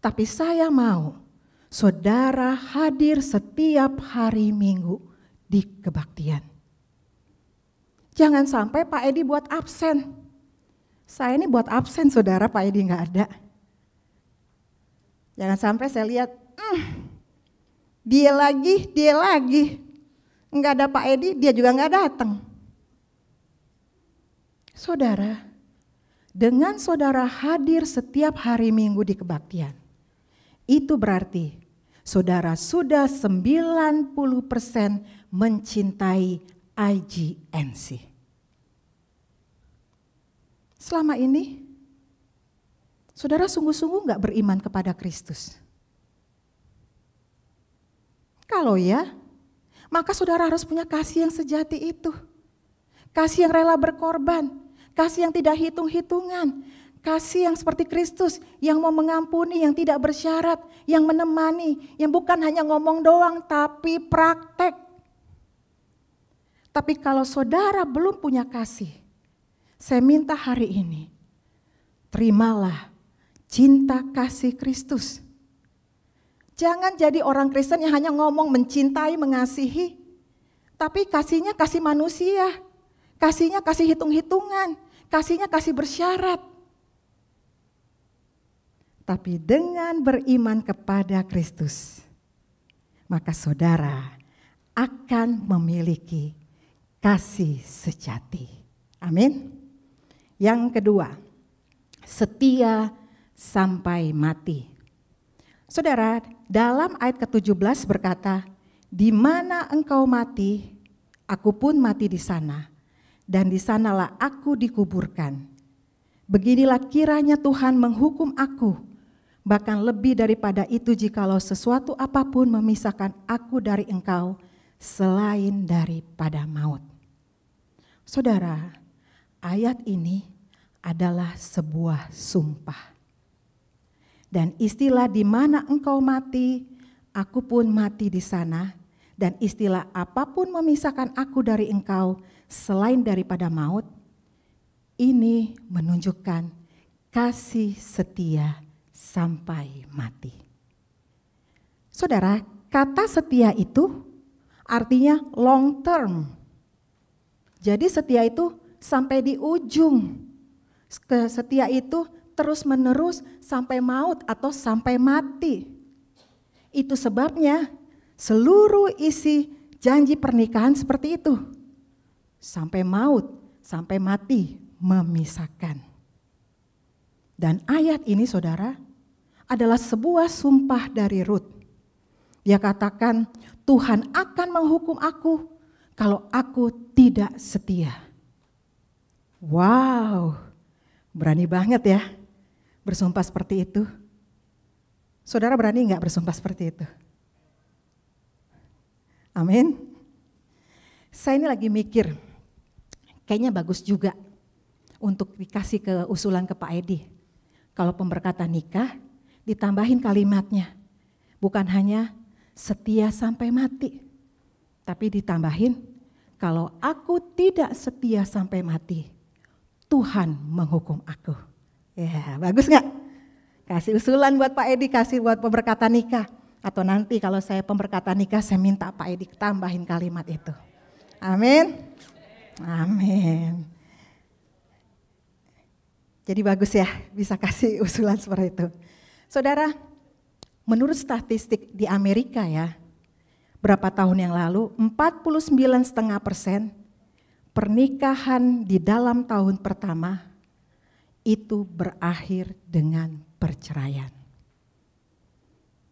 Tapi saya mau saudara hadir setiap hari Minggu di kebaktian. Jangan sampai Pak Edi buat absen. Saya ini buat absen saudara, Pak Edi gak ada. Jangan sampai saya lihat, dia lagi. Enggak ada Pak Edi, dia juga gak datang. Saudara, dengan saudara hadir setiap hari Minggu di kebaktian, itu berarti saudara sudah 90% mencintai IGNC. Selama ini, saudara sungguh-sungguh gak beriman kepada Kristus? Kalau ya, maka saudara harus punya kasih yang sejati itu. Kasih yang rela berkorban, kasih yang tidak hitung-hitungan, kasih yang seperti Kristus, yang mau mengampuni, yang tidak bersyarat, yang menemani, yang bukan hanya ngomong doang tapi praktek. Tapi kalau saudara belum punya kasih, saya minta hari ini, terimalah cinta kasih Kristus. Jangan jadi orang Kristen yang hanya ngomong mencintai, mengasihi, tapi kasihnya kasih manusia, kasihnya kasih hitung-hitungan, kasihnya kasih bersyarat. Tapi dengan beriman kepada Kristus, maka saudara akan memiliki kasih sejati. Amin. Yang kedua, setia sampai mati. Saudara, dalam ayat ke-17 berkata, di mana engkau mati, aku pun mati di sana, dan di sanalah aku dikuburkan. Beginilah kiranya Tuhan menghukum aku, bahkan lebih daripada itu jikalau sesuatu apapun memisahkan aku dari engkau, selain daripada maut. Saudara, ayat ini adalah sebuah sumpah. Dan istilah di mana engkau mati, aku pun mati di sana. Dan istilah apapun memisahkan aku dari engkau selain daripada maut, ini menunjukkan kasih setia sampai mati. Saudara, kata setia itu artinya long term. Jadi setia itu sampai di ujung. Setia itu terus menerus sampai maut atau sampai mati. Itu sebabnya seluruh isi janji pernikahan seperti itu. Sampai maut, sampai mati memisahkan. Dan ayat ini saudara adalah sebuah sumpah dari Rut. Dia katakan, Tuhan akan menghukum aku kalau aku tidak setia. Wow, berani banget ya bersumpah seperti itu. Saudara berani enggak bersumpah seperti itu? Amin. Saya ini lagi mikir, kayaknya bagus juga untuk dikasih ke usulan ke Pak Edi. Kalau pemberkatan nikah, ditambahin kalimatnya. Bukan hanya setia sampai mati, tapi ditambahin, kalau aku tidak setia sampai mati, Tuhan menghukum aku. Ya, bagus gak? Kasih usulan buat Pak Edi, kasih buat pemberkatan nikah. Atau nanti kalau saya pemberkatan nikah, saya minta Pak Edi tambahin kalimat itu. Amin. Amin. Jadi bagus ya bisa kasih usulan seperti itu. Saudara, menurut statistik di Amerika ya, berapa tahun yang lalu 49,5% pernikahan di dalam tahun pertama itu berakhir dengan perceraian.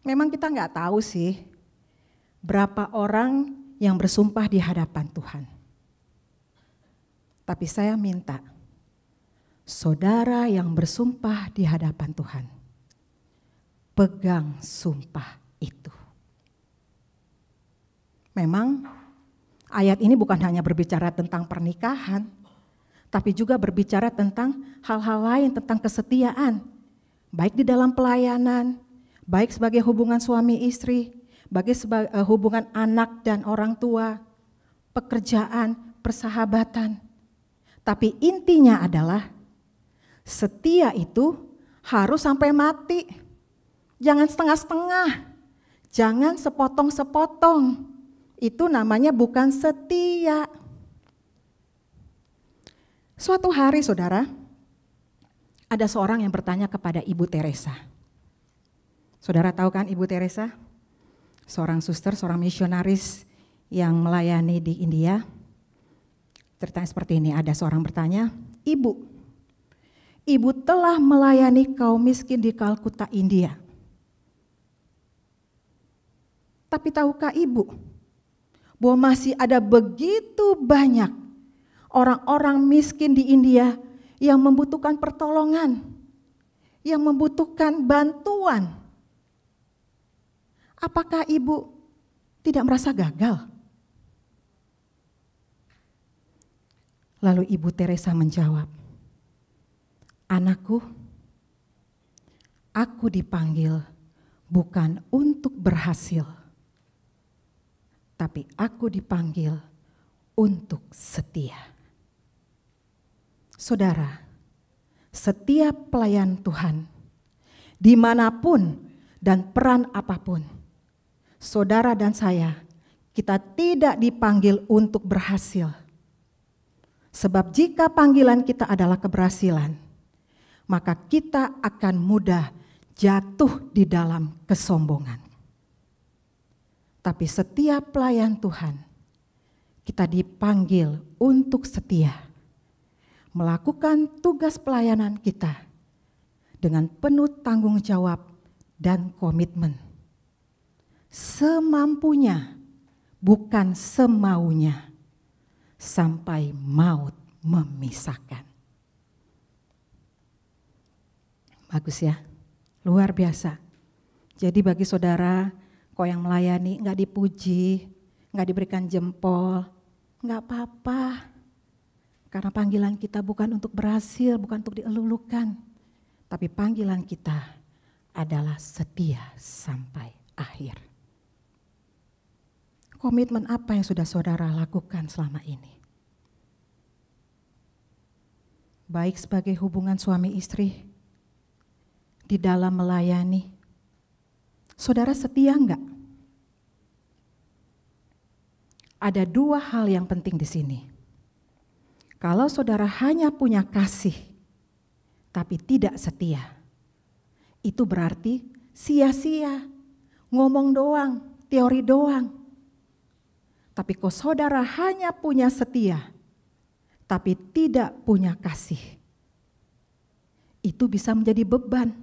Memang kita nggak tahu sih berapa orang yang bersumpah di hadapan Tuhan. Tapi saya minta saudara yang bersumpah di hadapan Tuhan, pegang sumpah itu. Memang ayat ini bukan hanya berbicara tentang pernikahan, tapi juga berbicara tentang hal-hal lain, tentang kesetiaan. Baik di dalam pelayanan, baik sebagai hubungan suami istri, baik sebagai hubungan anak dan orang tua, pekerjaan, persahabatan. Tapi intinya adalah setia itu harus sampai mati. Jangan setengah-setengah, jangan sepotong-sepotong. Itu namanya bukan setia. Suatu hari saudara, ada seorang yang bertanya kepada Ibu Teresa. Saudara tahu kan Ibu Teresa? Seorang suster, seorang misionaris yang melayani di India. Ceritanya seperti ini, ada seorang bertanya, Ibu telah melayani kaum miskin di Kalkuta, India. Tapi tahukah Ibu bahwa masih ada begitu banyak orang-orang miskin di India yang membutuhkan pertolongan, yang membutuhkan bantuan? Apakah Ibu tidak merasa gagal? Lalu Ibu Teresa menjawab, anakku, aku dipanggil bukan untuk berhasil, tapi aku dipanggil untuk setia. Saudara, setiap pelayan Tuhan, dimanapun dan peran apapun, saudara dan saya, kita tidak dipanggil untuk berhasil. Sebab jika panggilan kita adalah keberhasilan, maka kita akan mudah jatuh di dalam kesombongan. Tapi setiap pelayan Tuhan, kita dipanggil untuk setia, melakukan tugas pelayanan kita dengan penuh tanggung jawab dan komitmen. Semampunya, bukan semaunya, sampai maut memisahkan. Bagus ya, luar biasa. Jadi bagi saudara, kau yang melayani nggak dipuji, nggak diberikan jempol, nggak apa-apa. Karena panggilan kita bukan untuk berhasil, bukan untuk dielulukan. Tapi panggilan kita adalah setia sampai akhir. Komitmen apa yang sudah saudara lakukan selama ini? Baik sebagai hubungan suami istri, di dalam melayani, saudara setia enggak? Ada dua hal yang penting di sini. Kalau saudara hanya punya kasih, tapi tidak setia, itu berarti sia-sia, ngomong doang, teori doang. Tapi kalau saudara hanya punya setia, tapi tidak punya kasih, itu bisa menjadi beban.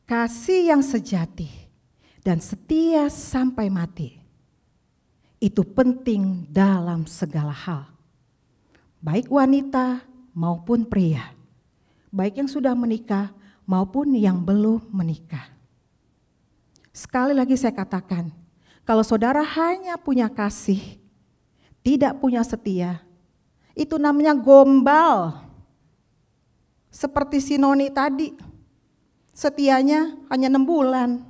Kasih yang sejati dan setia sampai mati, itu penting dalam segala hal. Baik wanita maupun pria, baik yang sudah menikah maupun yang belum menikah. Sekali lagi saya katakan, kalau saudara hanya punya kasih, tidak punya setia, itu namanya gombal. Seperti si Noni tadi, setianya hanya 6 bulan.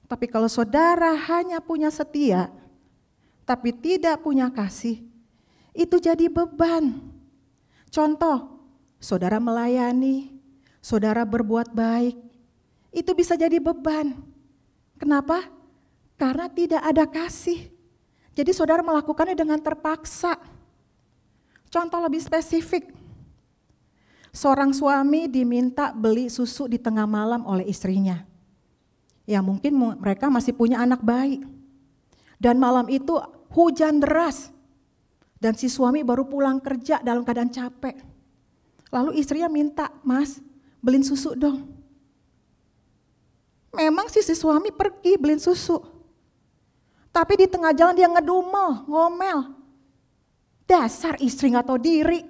Tapi kalau saudara hanya punya setia, tapi tidak punya kasih, itu jadi beban. Contoh, saudara melayani, saudara berbuat baik, itu bisa jadi beban. Kenapa? Karena tidak ada kasih. Jadi saudara melakukannya dengan terpaksa. Contoh lebih spesifik, seorang suami diminta beli susu di tengah malam oleh istrinya. Ya mungkin mereka masih punya anak bayi. Dan malam itu hujan deras. Dan si suami baru pulang kerja dalam keadaan capek. Lalu istrinya minta, "Mas, beliin susu dong." Memang si suami pergi beliin susu. Tapi di tengah jalan dia ngedumel, ngomel. Dasar istri gak tahu diri.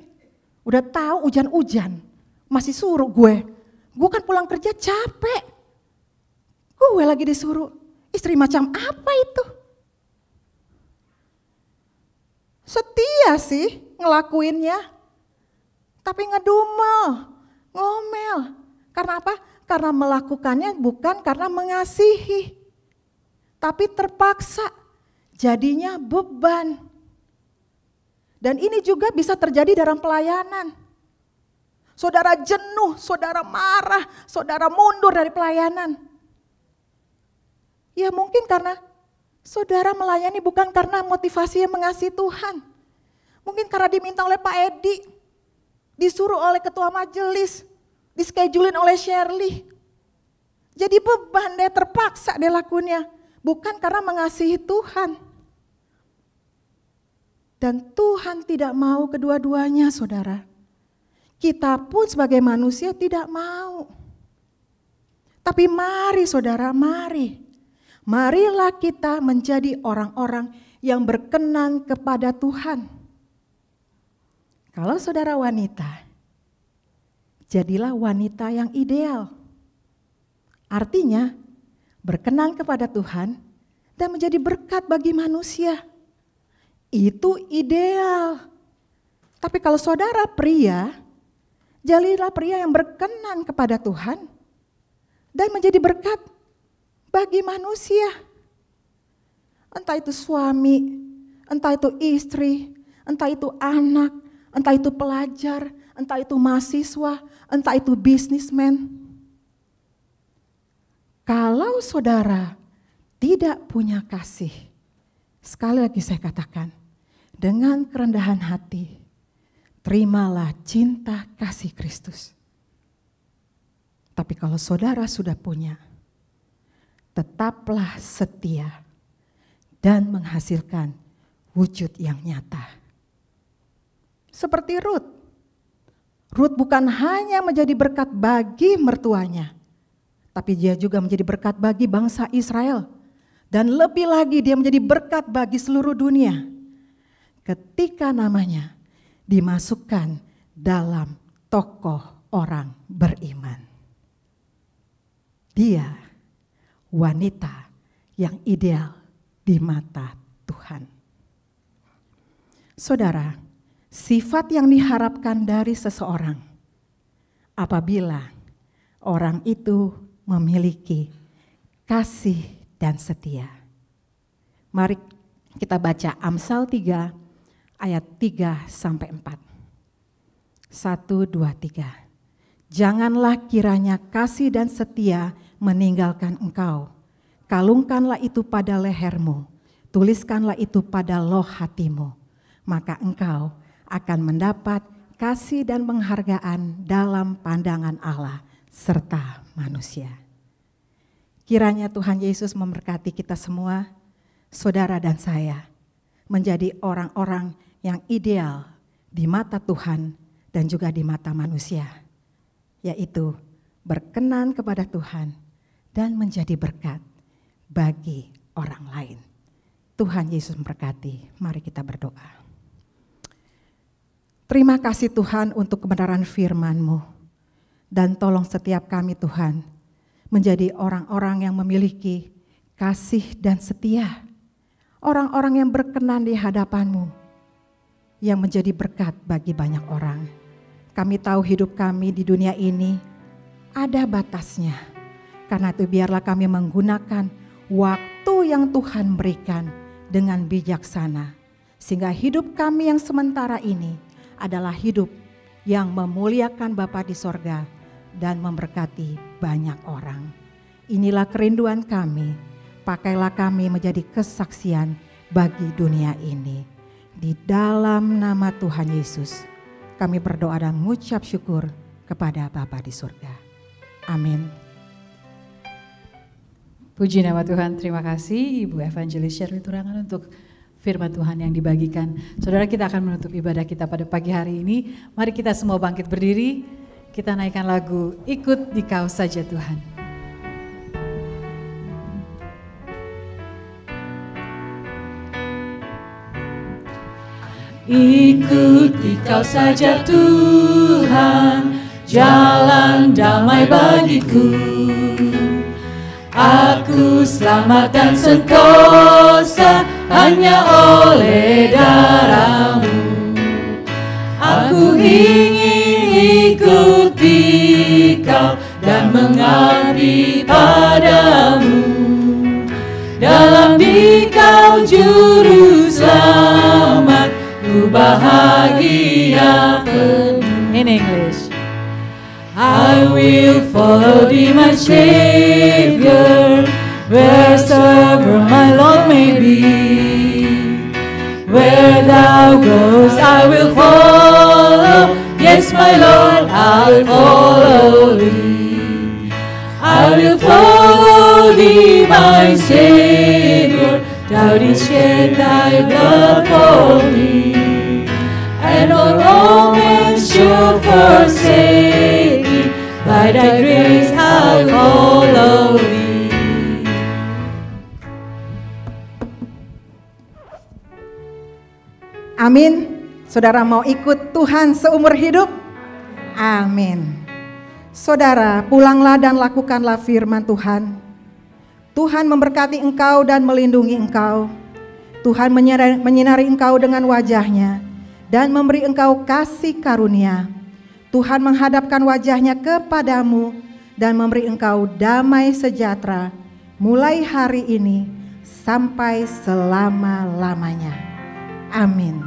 Udah tahu hujan-hujan, masih suruh gue. Gue kan pulang kerja capek. Gue lagi disuruh. Istri macam apa itu? Setia sih ngelakuinnya, tapi ngedumel, ngomel. Karena apa? Karena melakukannya bukan karena mengasihi, tapi terpaksa, jadinya beban. Dan ini juga bisa terjadi dalam pelayanan. Saudara jenuh, saudara marah, saudara mundur dari pelayanan. Ya mungkin karena saudara melayani bukan karena motivasi yang mengasihi Tuhan. Mungkin karena diminta oleh Pak Edi, disuruh oleh ketua majelis, dischedulin oleh Shirley. Jadi beban deh, terpaksa dia lakunya. Bukan karena mengasihi Tuhan. Dan Tuhan tidak mau kedua-duanya, saudara. Kita pun sebagai manusia tidak mau. Tapi mari saudara, mari. Marilah kita menjadi orang-orang yang berkenan kepada Tuhan. Kalau saudara wanita, jadilah wanita yang ideal. Artinya berkenan kepada Tuhan dan menjadi berkat bagi manusia. Itu ideal. Tapi kalau saudara pria, jadilah pria yang berkenan kepada Tuhan dan menjadi berkat bagi manusia. Entah itu suami, entah itu istri, entah itu anak, entah itu pelajar, entah itu mahasiswa, entah itu bisnismen. Kalau saudara tidak punya kasih, sekali lagi saya katakan, dengan kerendahan hati, terimalah cinta kasih Kristus. Tapi kalau saudara sudah punya, tetaplah setia dan menghasilkan wujud yang nyata. Seperti Rut. Rut bukan hanya menjadi berkat bagi mertuanya, tapi dia juga menjadi berkat bagi bangsa Israel. Dan lebih lagi dia menjadi berkat bagi seluruh dunia. Ketika namanya dimasukkan dalam tokoh orang beriman. Dia wanita yang ideal di mata Tuhan. Saudara, sifat yang diharapkan dari seseorang apabila orang itu memiliki kasih dan setia. Mari kita baca Amsal 3 ayat 3 sampai 4. 1, 2, 3. Janganlah kiranya kasih dan setia meninggalkan engkau. Kalungkanlah itu pada lehermu, tuliskanlah itu pada loh hatimu. Maka engkau akan mendapat kasih dan penghargaan dalam pandangan Allah serta manusia. Kiranya Tuhan Yesus memberkati kita semua, saudara dan saya, menjadi orang-orang yang ideal di mata Tuhan dan juga di mata manusia, yaitu berkenan kepada Tuhan dan menjadi berkat bagi orang lain. Tuhan Yesus memberkati. Mari kita berdoa. Terima kasih Tuhan untuk kebenaran firman-Mu. Dan tolong setiap kami Tuhan menjadi orang-orang yang memiliki kasih dan setia. Orang-orang yang berkenan di hadapan-Mu, yang menjadi berkat bagi banyak orang. Kami tahu hidup kami di dunia ini ada batasnya. Karena itu biarlah kami menggunakan waktu yang Tuhan berikan dengan bijaksana. Sehingga hidup kami yang sementara ini adalah hidup yang memuliakan Bapa di sorga dan memberkati banyak orang. Inilah kerinduan kami, pakailah kami menjadi kesaksian bagi dunia ini. Di dalam nama Tuhan Yesus, kami berdoa dan mengucap syukur kepada Bapa di surga. Amin. Puji nama Tuhan, terima kasih Ibu Evangelis Shirley Turangan untuk firman Tuhan yang dibagikan. Saudara, kita akan menutup ibadah kita pada pagi hari ini. Mari kita semua bangkit berdiri, kita naikkan lagu Ikut di Kau Saja Tuhan. Ikut di Kau saja Tuhan, jalan damai bagiku. Aku selamat dan sentosa hanya oleh darah-Mu. Aku ingin ikuti Kau dan mengabdi padamu. Dalam di Kau juru selamat, ku bahagia penuh. In English. I will follow Thee, my Savior, wheresoever my Lord may be. Where Thou goest, I will follow. Yes, my Lord, I'll follow Thee. I will follow Thee, my Savior. Thou didst shed Thy blood for me, and all men should forsake me. By Thy grace I'll follow Thee. Amin. Saudara mau ikut Tuhan seumur hidup? Amin. Saudara, pulanglah dan lakukanlah firman Tuhan. Tuhan memberkati engkau dan melindungi engkau. Tuhan menyinari engkau dengan wajah-Nya dan memberi engkau kasih karunia. Tuhan menghadapkan wajah-Nya kepadamu dan memberi engkau damai sejahtera mulai hari ini sampai selama-lamanya. Amin.